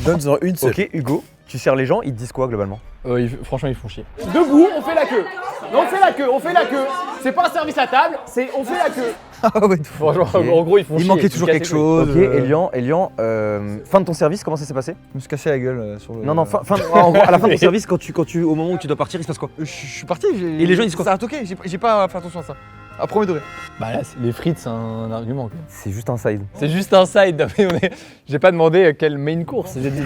Donne-en une seule. Ok, Hugo, tu sers les gens, ils te disent quoi globalement? Franchement, ils font chier. Debout, on fait la queue. On fait la queue. C'est pas un service à table, c'est on fait la queue. Ah ouais. Franchement, en gros, ils font chier. Il manquait toujours quelque chose. Ok, Elian, fin de ton service, comment ça s'est passé? Je me suis cassé la gueule sur le. Non, en gros, à la fin de ton service, au moment où tu dois partir, il se passe quoi? Je suis parti. Et les gens, ils disent quoi? Ça a toqué. J'ai pas fait attention à ça. À premier degré. Bah là, les frites, c'est un argument. Quoi. C'est juste un side. C'est juste un side. J'ai pas demandé quelle main course. J'ai dit.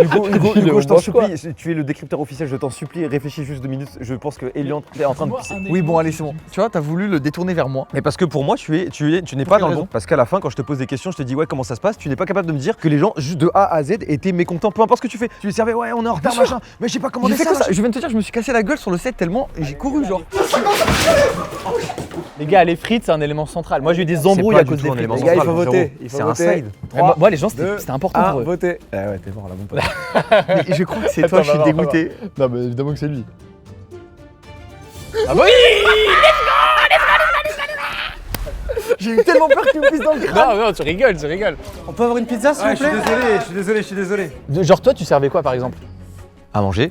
Hugo, je t'en supplie, tu es le décrypteur officiel, je t'en supplie, réfléchis juste 2 minutes. Je pense que Elian est en train de pisser. Oui, bon, allez, c'est bon. Tu vois, t'as voulu le détourner vers moi. Mais parce que pour moi, tu n'es pas dans le bon. Parce qu'à la fin, quand je te pose des questions, je te dis ouais, comment ça se passe, tu n'es pas capable de me dire que les gens, juste de A à Z, étaient mécontents, peu importe ce que tu fais. Tu les servais, ouais, on est en retard, machin, mais j'ai pas commandé J'ai fait ça. comme ça. Je viens de te dire, je me suis cassé la gueule sur le set tellement et j'ai couru, genre. Les gars, les frites, c'est un élément central. Moi, j'ai eu des embrouilles à cause des frites. Les gars, il faut voter. C'est un side. Moi, les gens, c'était important pour eux. Voter. Ah ouais, t'es mort là, mon pote. Mais je crois que c'est toi, je suis dégoûté. Non, mais évidemment que c'est lui. Ah bah oui. J'ai eu tellement peur que tu me pisses dans le crâne. Non, tu rigoles. On peut avoir une pizza s'il vous plaît? Je suis désolé. Genre, toi, tu servais quoi par exemple? À manger.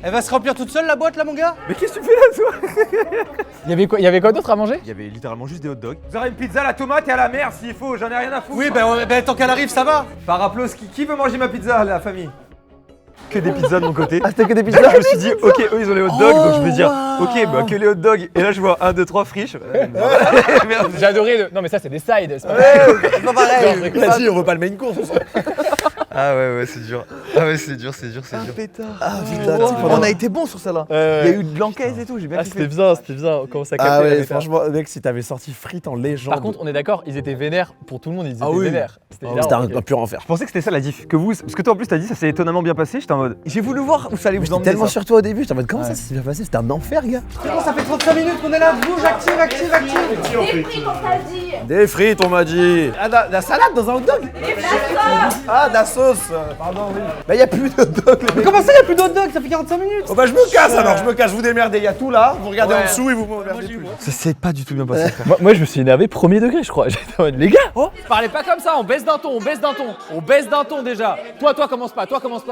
Elle va se remplir toute seule la boîte là mon gars? Mais qu'est-ce que tu fais là, toi? Il y avait quoi d'autre à manger? Il y avait littéralement juste des hot dogs. Vous aurez une pizza à la tomate et à la mer s'il faut, j'en ai rien à foutre. Oui, ben tant qu'elle arrive, ça va. Par applause, qui veut manger ma pizza, la famille? Que des pizzas de mon côté. Ah, c'était que des pizzas? Je me suis dit, ok, eux ils ont les hot dogs, donc je vais dire, ok, bah que les hot dogs. Et là je vois 1, 2, 3 friches. Merde. J'ai adoré le. Non, mais ça, c'est des sides. C'est pas C'est pas pareil. Vas-y, on veut pas le main course. Ah ouais, c'est dur. Ah ouais, c'est dur. Pétard. Ah putain, on a été bon sur celle-là. Il y a eu de l'encaisse et tout, j'ai bien kiffé. C'était bien, on commence à capter. Ah la ouais, méta. franchement, mec, si t'avais sorti frites en légende. Par contre, on est d'accord, ils étaient vénères pour tout le monde, ils étaient Ah oui. vénères. C'était c'était un pur enfer. Je pensais que c'était ça la diff. Que vous, parce que toi en plus t'as dit ça s'est étonnamment bien passé, j'étais en mode. J'ai voulu voir où ça allait vous emmener. Tellement ça. sur toi au début, j'étais en mode comment ça s'est bien passé? C'était un enfer, gars. Ça fait 35 minutes qu'on est là, bouge, active. Des frites, on t'a dit. Des frites, on m'a dit. Ah, de la salade dans un hot dog. Et la sauce. Ah, de la sauce. Pardon, oui. Bah, y a plus de hot dog. Mais comment ça, y a plus de hot dog? Ça fait 45 minutes. Oh bah, je me casse alors, vous démerdez. Y a tout là, vous regardez en dessous et vous me regardez plus. Ça s'est pas du tout bien passé. Moi, je me suis énervé premier degré, je crois. J'étais en mode, les gars, parlez pas comme ça, on baisse d'un ton, on baisse d'un ton déjà. Toi, commence pas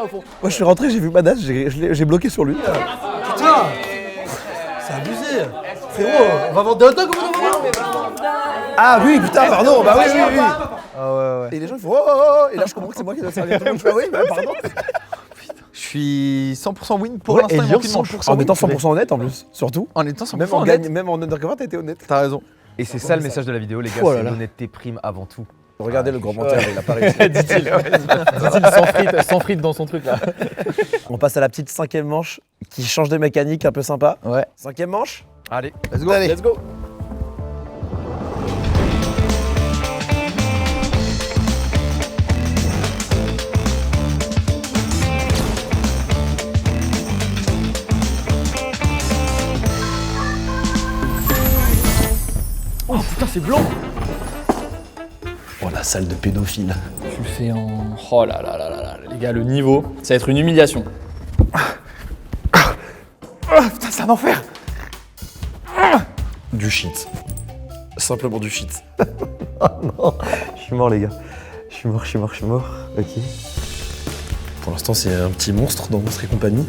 au fond. Moi, je suis rentré, j'ai vu Madas, j'ai bloqué sur lui. Putain. C'est abusé. Frérot, on va vendre des hot dogs au bout d'un moment. Ah oui, putain, pardon, bah oui. Ah ouais. Et les gens ils font oh. Et là, je comprends que c'est moi qui dois servir tout le monde. Je fais, ah oui, bah pardon. Je suis 100% win pour Ouais, l'instant. et il Lyon, manque une manche. 100% en étant 100% honnête en plus, surtout. En étant 100% Même en honnête. gagne, même en undercover, t'as été honnête. T'as raison. Et c'est ça le message de la vidéo, les gars, Oh là c'est là. l'honnêteté prime avant tout. Regardez le grand menteur, il a pas réussi. Dit-il sans frites dans son truc là. On passe à la petite 5e manche qui change de mécanique un peu sympa. Ouais. 5e manche. Allez. Let's go. Allez. Let's go. Oh putain, c'est blanc. Oh la salle de pédophile. Tu le fais en. Oh là là là là là, les gars, le niveau, ça va être une humiliation. Putain, c'est un enfer. Du shit. Simplement du shit. Je suis mort, les gars. Je suis mort. Ok. Pour l'instant, c'est un petit monstre dans Monstres et compagnie.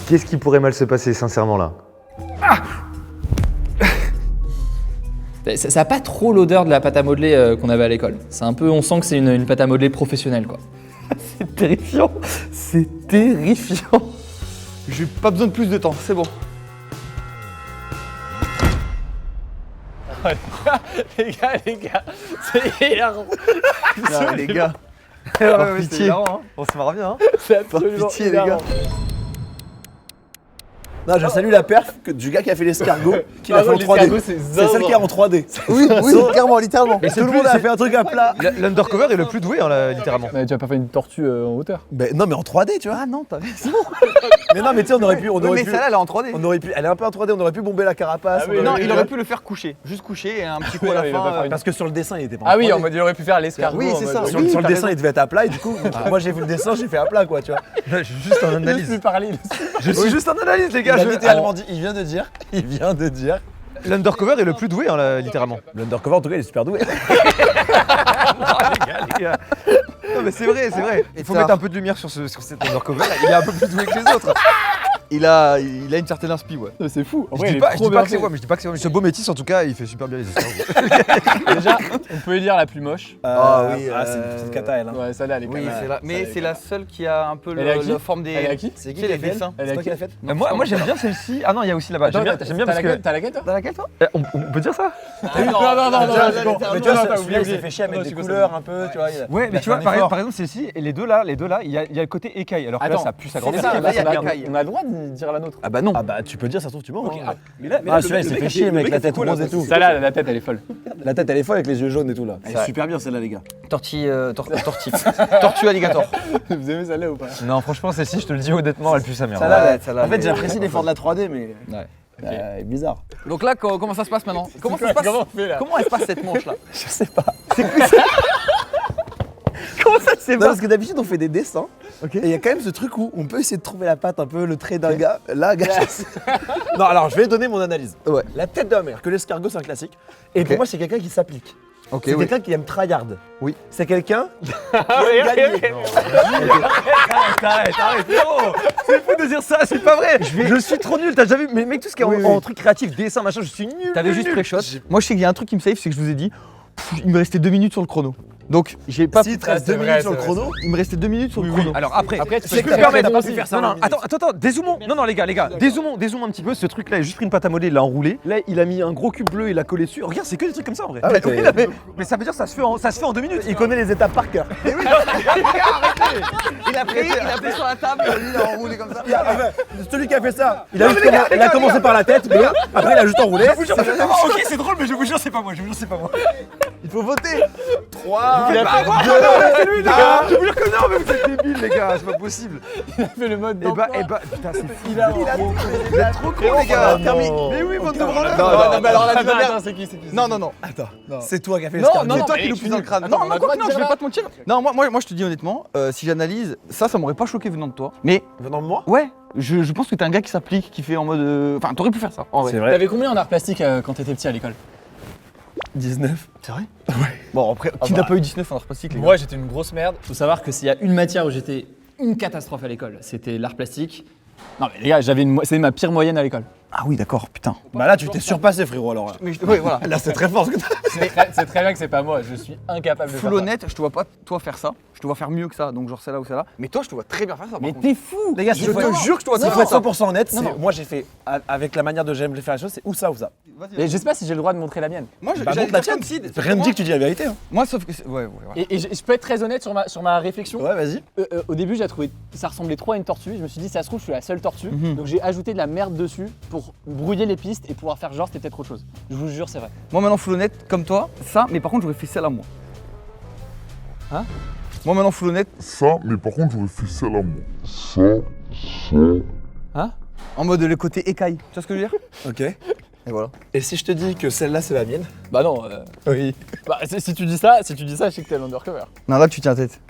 Qu'est-ce qui pourrait mal se passer, sincèrement, là? Ça a pas trop l'odeur de la pâte à modeler qu'on avait à l'école. C'est un peu, on sent que c'est une pâte à modeler professionnelle quoi. C'est terrifiant. J'ai pas besoin de plus de temps, c'est bon. les gars, c'est hilarant. Non, les gars. Par pitié. pitié. On se marre bien, hein. C'est absolument pitié, les gars. hilarant. Non, je salue la perf du gars qui a fait l'escargot, qui l'a fait en l'escargot, 3D. c'est C'est celle qui est en 3D. Oui, clairement, littéralement. Tout le monde a fait un truc à plat. L'undercover est le plus doué, hein, là, littéralement. Mais tu as pas fait une tortue en hauteur. Ben, non, mais en 3D, tu vois. Ah non, t'as raison. Mais non, mais tu sais, on aurait pu. Mais celle-là, elle est en 3D. Elle est un peu en 3D, on aurait pu bomber la carapace. Ah oui, on Non, aurait il pu- aurait pu le faire coucher. Juste coucher et un petit coup à la il va pas fin. faire une- Parce que sur le dessin, il était pas en Ah oui, 3D. en mode il aurait pu faire l'escargot. Oui, en c'est mode- ça. Sur, Oui, sur le t'as dessin, raison. il devait être à plat et du coup, moi j'ai vu le dessin, j'ai fait à plat quoi, tu vois. Je suis juste en analyse. Plus parler. Je suis juste en analyse, les Il gars. a littéralement dit, il vient de dire. L'undercover est le plus doué, hein, là, littéralement. L'undercover, en tout cas, il est super doué. Les gars. Non, mais c'est vrai. Il faut tard. mettre un peu de lumière sur cet undercover. Là. Il est un peu plus doué que les autres. Il a une certaine inspi, ouais. C'est fou. En Je vrai, dis il est pas, je trop dis bien pas que c'est fait. moi, mais je dis pas que c'est moi. Mais ce beau métis, en tout cas, il fait super bien les escargots. Déjà, on peut dire la plus moche. Ah oui, c'est une petite cata elle. Ouais, celle-là, elle est Oui, quand même- c'est là. Mais c'est la seule qui a un peu Elle est à qui la forme des. Elle est à qui C'est qui Tu sais, qui a les fait dessins. Elle est C'est à toi qui qui l'as faite Moi, j'aime bien celle-ci. Ah non, il y a aussi là-bas. J'aime bien T'as parce que. T'as laquelle toi T'as laquelle, toi On peut dire ça? Non, Mais tu vois, t'as celui-là, il s'est fait chier à mettre des couleurs un peu, tu vois. Ouais, mais tu vois, par exemple, celle-ci, et les deux là, il y a le côté écaille. Alors que là, Attends, ça pue sa c'est grand-mère. ça, là, il y a on a- écaille. on a le droit de dire la nôtre. Ah bah non. Ah bah tu peux dire, ça se trouve tu mens. hein. Mais là, Ah celui-là il s'est fait chier mec, la tête rose et tout. Celle-là, la tête, elle est folle. La tête elle est folle avec les yeux jaunes et tout là. Elle est super bien celle-là les gars. Tortue alligator. Vous aimez celle-là ou pas? Non, franchement, celle-ci, je te le dis honnêtement, elle pue sa mère. Celle-là, en fait j'apprécie l'effort de la 3D mais bizarre. Donc là, comment ça se passe maintenant? Comment ça se passe? Comment on fait là? Comment elle se passe cette manche là? Je sais pas. Comment ça se Non, parce que d'habitude on fait des dessins. Et il y a quand même ce truc où on peut essayer de trouver la patte un peu, le trait d'un gars. Là, gars. Non, alors je vais donner mon analyse. Ouais. La tête d'un mère, que l'escargot c'est un classique. Et pour moi c'est quelqu'un qui s'applique. Ok, C'est oui. quelqu'un qui aime tryhard. Oui. C'est quelqu'un qui aime gagner. Arrête, frérot. C'est fou de dire ça, c'est pas vrai. Je suis trop nul, t'as déjà vu? Mais mec, tout ce qui est en truc créatif, dessin, machin, je suis nul. T'avais juste pré-shot. Moi, je sais qu'il y a un truc qui me save, c'est que je vous ai dit, il me restait 2 minutes sur le chrono. Donc, j'ai pas. Si il te reste 2 minutes sur le chrono, Il me restait 2 minutes sur le chrono. Alors après, tu si peux je peux faire me permettre, très bon aussi. non, attends, dézoomons. Non, les gars, dézoomons un petit peu. Ce truc-là, il a juste pris une pâte à modeler, il l'a enroulé. Là, il a mis un gros cube bleu, il l'a collé dessus. Regarde, c'est que des trucs comme ça en vrai. Ah ouais, Oui, mais ça veut dire que ça se fait en 2 minutes. il connaît les étapes par cœur. Il a pris sur la table, lui, il a enroulé comme ça. Celui qui a fait ça, il a commencé par la tête, mais après il a juste enroulé. Ok, c'est drôle, mais je vous jure, c'est pas moi. Je vous jure, c'est pas moi. Il faut voter. 3, C'est lui, les gars. Je vous jure que non, mais vous êtes débiles, les gars. C'est pas possible. Il a fait le mode Et bah, putain, c'est fou. Vous êtes trop cons, les gars. Mais oui, votre branleur. Non, mais alors là, attends, c'est qui? Non. Attends, c'est toi qui as fait Non, ce non, C'est toi mais qui nous tu- pousse dans le crâne. Attends, Non, on a le droit de je dire vais là. pas te mentir. Non, moi je te dis honnêtement, si j'analyse, ça m'aurait pas choqué venant de toi. Mais Venant de moi? ouais, je pense que t'es un gars qui s'applique, qui fait en mode. Enfin, t'aurais pu faire ça. En vrai. C'est vrai. T'avais combien en art plastique quand t'étais petit à l'école? 19. C'est vrai Bon, après, qui n'a pas eu 19 en art plastique, les gars? Moi, j'étais une grosse merde. Faut savoir que s'il y a une matière où j'étais une catastrophe à l'école, c'était l'art plastique. Non, mais les gars, c'était ma pire moyenne à l'école. Ah oui, d'accord, putain. Bah là, tu t'es surpassé, frérot, alors. Mais oui, voilà. Là, c'est très fort ce que t'as. C'est très bien que c'est pas moi, je suis incapable de faire Full ça. honnête, je te vois pas toi faire ça. Je te vois faire mieux que ça, donc genre celle-là ou celle-là. Mais toi, je te vois très bien faire ça. Mais par contre. t'es fou! Les gars, Je te jure que je te vois si très faut bien être faire ça. 100% honnête, Non, c'est- non. moi j'ai fait, avec la manière de j'aime faire les choses, c'est ou ça ou ça. Et je sais pas si j'ai le droit de montrer la mienne. Moi, Bah, j'allais montre la dire comme tienne. Sid. Rien ne dit que tu dis la vérité. Hein. Moi, sauf que. Ouais. Et je peux être très honnête sur ma réflexion. Ouais, vas-y. Au début, j'ai trouvé ça ressemblait trop à une tortue. Je me suis dit, ça se trouve, je suis la seule tortue. Mhm. Donc j'ai ajouté de la merde dessus pour brouiller les pistes et pouvoir faire genre c'était peut-être autre chose. Je vous jure, c'est vrai. Moi, maintenant, full honnête, comme toi, ça, mais par contre, j'aurais fait celle-là, moi. Hein? Moi, maintenant, full honnête, Ça, mais par contre, j'aurais fait ça là, moi. Ça. Hein? en mode le côté écaille. Tu vois ce que je veux dire? Ok. Et voilà. Et si je te dis que celle-là c'est la mienne? Bah non. Oui. Bah, si tu dis ça, je sais que t'es l'undercover. Non, là, tu tiens tête.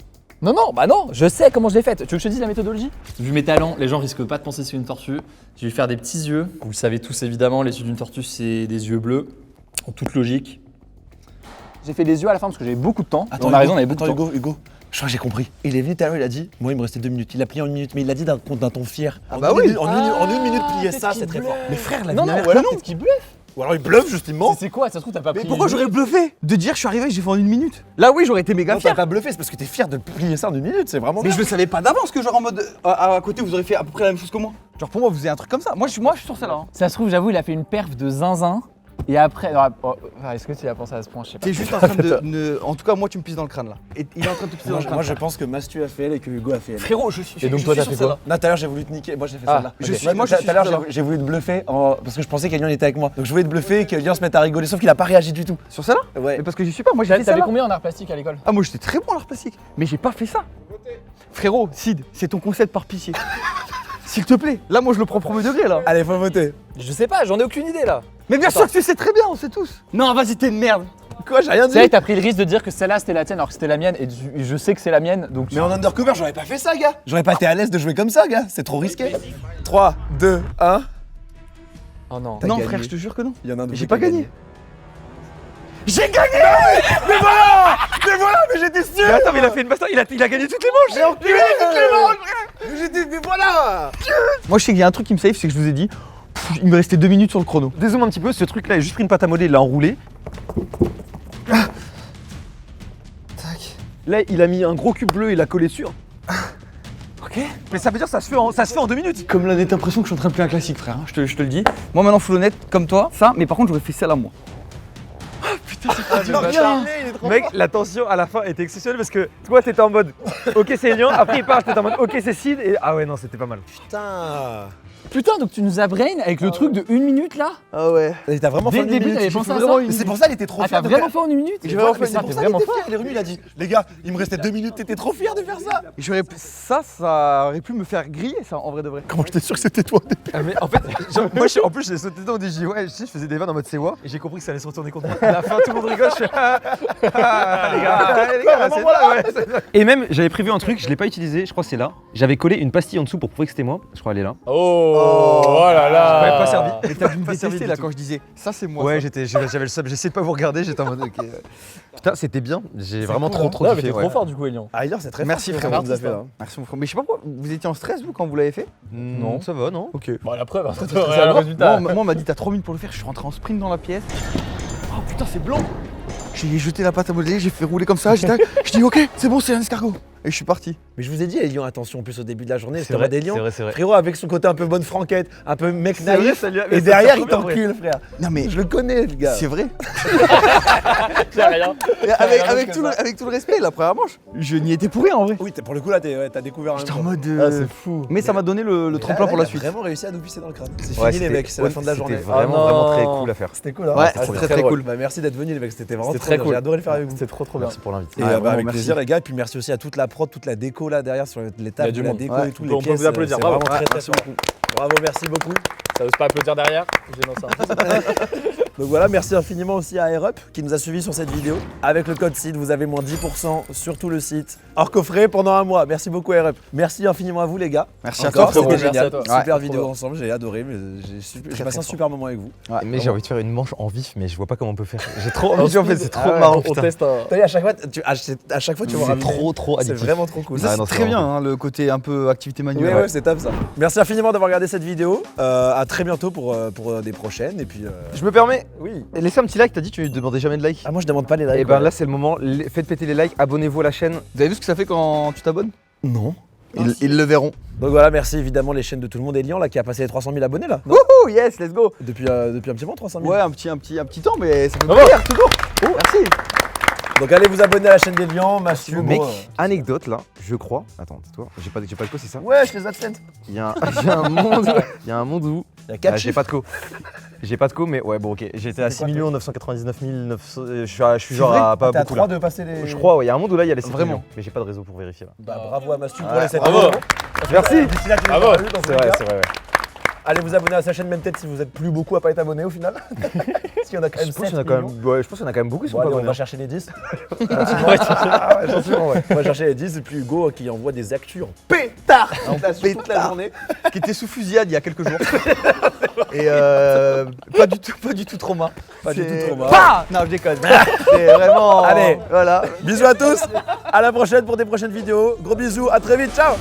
Non, bah non, je sais comment je l'ai faite. Tu veux que je te dise la méthodologie? Vu mes talents, les gens risquent pas de penser que c'est une tortue. Je vais faire des petits yeux. Vous le savez tous évidemment, les yeux d'une tortue, c'est des yeux bleus. En toute logique. J'ai fait les yeux à la fin parce que j'avais beaucoup de temps. On a raison, on avait beaucoup de temps. Hugo. Je crois que j'ai compris. Il est venu tout à l'heure, il a dit, moi il me restait 2 minutes. Il a plié en 1 minute, mais il l'a dit d'un ton fier. Ah bah oui. En une minute plier peut-être ça, qu'il c'est très bluffe. fort. Mais frère, la Non, vie non, n'a ou alors rien. peut-être qu'il bluffe. Ou alors il bluffe justement. C'est quoi? Ça se trouve, t'as pas Mais pris. pourquoi j'aurais bluffé? De dire, je suis arrivé, j'ai fait en 1 minute. Là, oui, j'aurais été méga Non, t'as fier. pas bluffé, c'est parce que t'es fier de plier ça en 1 minute, c'est vraiment Mais bien. je le savais pas d'avance que genre en mode à côté vous aurez fait à peu près la même chose que moi. Genre pour moi vous faisiez un truc comme ça. Moi je suis sur celle-là. Hein. Ça se trouve, j'avoue, il a fait une perf de zinzin. Et après. Est-ce que tu as pensé à ce point? Je sais pas. T'es juste en train de. En tout cas moi tu me pisses dans le crâne là. Et il est en train de te pisser dans le crâne. Moi je pense que Mastu a fait elle et que Hugo a fait elle. Frérot je suis. Et donc je toi, suis t'as sur fait celle-là. quoi? Non, tout à l'heure j'ai voulu te niquer, moi j'ai fait Ah, celle-là. je Ok. suis- moi, je Tout suis à l'heure sur celle-là. j'ai voulu te bluffer parce que je pensais qu'Elian était avec moi. Donc je voulais te bluffer et qu'Elian se mette à rigoler, sauf qu'il a pas réagi du tout. Sur celle-là? Ouais. Mais parce que j'y suis pas, moi j'ai fait T'avais celle-là. combien en art plastique à l'école? Ah moi j'étais très bon en l'art plastique. Mais j'ai pas fait ça. Frérot, Sid, c'est ton concept par pitié. S'il te plaît. Là moi je le prends premier degré là. Allez, faut voter. Je sais pas, j'en ai aucune idée là. Mais bien sûr que tu sais très bien, on sait tous. Non vas-y t'es une merde. Quoi, j'ai rien dit. Tu sais, t'as pris le risque de dire que celle-là c'était la tienne alors que c'était la mienne et je sais que c'est la mienne donc. Mais en undercover, j'aurais pas fait ça, gars. J'aurais pas été à l'aise de jouer comme ça, gars. C'est trop risqué. 3, 2, 1. Oh non. Non gagné. frère je te jure que non. Il y en a un de vous J'ai qui pas a gagné. J'ai gagné. Mais voilà, mais j'étais sûr. Mais attends, mais il a fait une bastard, il a gagné toutes les manches. J'ai enculé toutes les manches. Mais voilà. Moi je sais qu'il y a un truc qui me save, c'est que je vous ai dit, il me restait 2 minutes sur le chrono. Dézoome un petit peu, ce truc là, il a juste pris une pâte à modeler, il l'a enroulé. Tac. Là, il a mis un gros cube bleu, il l'a collé dessus. Ok. Mais ça veut dire que ça se fait en 2 minutes. Comme là, t'as l'impression que je suis en train de plier un classique, frère. Hein. Je te le dis. Moi, maintenant, full honnête, comme toi, ça, mais par contre, j'aurais fait celle-là, moi. Mec, la tension à la fin était exceptionnelle parce que toi t'étais en mode ok c'est Elian, après il part, j'étais en mode ok c'est Sid et ah ouais non c'était pas mal. Putain. Putain, donc tu nous as brain avec le truc de 1 minute là? Ah ouais. T'as vraiment Dès fait le une début, minute. t'avais J'ai pensé fait à vraiment ça? une- C'est pour ça, il était trop Ah, fier t'as de vraiment faire. fait en 1 minute? Et C'est c'est pour vraiment ça qu'il était fier. Il est revenu, il a dit les gars, il me restait 2 minutes, t'étais trop fier de faire ça. Ça aurait pu me faire griller, ça, en vrai de vrai. Comment j'étais sûr que c'était toi? Ah, mais en fait, moi en plus j'ai sauté dedans au DJ, ouais, je faisais des vannes en mode c'est what et j'ai compris que ça allait se retourner contre moi. À la fin tout le monde rigole, je fais les gars, c'est ça, ouais. Et même j'avais prévu un truc, je l'ai pas utilisé, je crois que c'est là. J'avais collé une pastille en dessous pour prouver que c'était moi, je crois elle est là. Oh là là. Ça m'avait pas servi. Et t'as dû me Pas servi détester du là tout. quand je disais ça, c'est moi. Ouais, ça. j'avais le seum, j'essayais de pas vous regarder, j'étais en mode ok. Putain, c'était bien, j'ai vraiment cool, trop hein. Non, mais kiffé. t'es ouais. trop fort du coup, Elian. Ah, hier, c'est très Merci, fort, frérot. ce que vous avez fait, là. Merci mon frère. Mais je sais pas pourquoi, vous étiez en stress vous quand vous l'avez fait? Non, ça va, non. Ok. Bon, la preuve, hein, Moi, t'aurais le résultat. moi, on m'a dit t'as 3 minutes pour le faire, je suis rentré en sprint dans la pièce. Oh putain c'est blanc. J'ai jeté la pâte à modeler, j'ai fait rouler comme ça, je dis ok, c'est bon, c'est un escargot. et je suis parti. Mais je vous ai dit, les lions, attention, en plus au début de la journée, c'était vrai, des lions. c'est vrai. Frérot, avec son côté un peu bonne franquette, un peu mec C'est vrai, naïf, ça lui a- et ça derrière, il surprend, t'encule, frère. Non mais Je le connais, le gars. c'est vrai. J'ai rien. Et avec tout le respect, la première manche, je n'y étais pour rien en vrai. Oui, pour le coup, là, t'as découvert un J'étais en temps. mode. Ah, c'est fou. Mais ça m'a donné le tremplin pour la suite. Il a vraiment réussi à nous pisser dans le crâne. C'est Ouais, fini, les c'était- mecs, c'est la fin de la journée. C'était vraiment très cool à faire. C'était cool, hein. Ouais, Ah, c'était très drôle. cool. Bah, merci d'être venu, les mecs. C'était vraiment C'était trop très bien. cool. J'ai adoré le faire avec vous. C'était trop bien. Merci pour l'invite. Et Ouais, bah, vraiment, avec merci. plaisir, les gars. Et puis merci aussi à toute la prod, toute la déco là derrière sur les Il y a tables, du la monde. déco Ouais. et tout. On Les peut pièces, vous applaudir, c'est bravo. vraiment très, très merci fort. Bravo, merci beaucoup. Ça ose pas applaudir derrière. Gênant ça. Donc voilà, merci infiniment aussi à AirUp qui nous a suivis sur cette vidéo. Avec le code SID, vous avez moins 10% sur tout le site. Hors coffret pendant un mois. Merci beaucoup AirUp. Merci infiniment à vous les gars. Merci à Encore, toi, c'était Merci à génial. toi. Super Ouais, vidéo trop ensemble, j'ai adoré. J'ai passé un fort. super moment avec vous. Mais j'ai envie de faire une manche en vif, mais je vois pas comment on peut faire. J'ai trop envie, en fait, c'est trop Ah, marrant. On Putain. teste un. T'as vu, à chaque fois, à chaque fois tu vas C'est ramener. trop C'est addictif. vraiment trop cool. Ça, non, c'est c'est très bien, vraiment hein, le côté un peu activité Ouais, manuelle. ouais, c'est top ça. Merci infiniment d'avoir regardé cette vidéo. À très bientôt pour des prochaines. Et puis. Je me permets, Oui. laissez un petit like, t'as dit tu ne demandais jamais de like. Ah, moi je demande pas les likes. Et ben ouais. là c'est le moment, faites péter les likes, abonnez-vous à la chaîne. Vous avez vu ce que ça fait quand tu t'abonnes? Non. Ils le verront. Donc voilà, merci évidemment les chaînes de tout le monde et Lian là qui a passé les 300 000 abonnés là. Non Wouhou, yes, let's go. depuis un petit moment 300 000. Ouais, un petit temps, mais ça fait plaisir, toujours. Merci. Donc allez vous abonner à la chaîne des Lian, Mathieu. Mec, bon, anecdote là, je crois. Attends, toi, j'ai pas de co, c'est ça? Ouais, je les AdSense. Il y a un monde, il y a un monde où Il y a 4 j'ai pas de co. J'ai pas de co, mais ouais, bon, ok. J'étais à C'est 6 quoi, 999 900. Je suis genre à pas T'es à beaucoup 3 là. de passer les. Je crois, ouais, il y a un monde où là il y a les 7 Vraiment. millions, mais j'ai pas de réseau pour vérifier là. Bah bravo à Mathieu pour Ouais, les 7 bravo. euros. Merci. D'ici là, tu les Bravo. auras eu dans tous C'est les vrai, cas. c'est vrai, ouais. Allez vous abonner à sa chaîne, même peut-être si vous êtes plus beaucoup à pas être abonné au final. Parce qu'il y en a quand même Je pense 7 qu'il y en a quand millions. même, ouais, je pense qu'il y en a quand même beaucoup qui sont Bon, pas allez, on abonnés. va chercher les 10. Ah, ouais, gentiment, ouais. On va chercher les 10 et puis Hugo qui envoie des actus en pétard toute la journée. Qui était sous fusillade il y a quelques jours. Et pas du tout trauma. Pas du tout C'est- trop mal. Pas Non, je déconne. C'est vraiment. Allez. Voilà. Bisous à tous, à la prochaine pour des prochaines vidéos. Gros bisous, à très vite, ciao.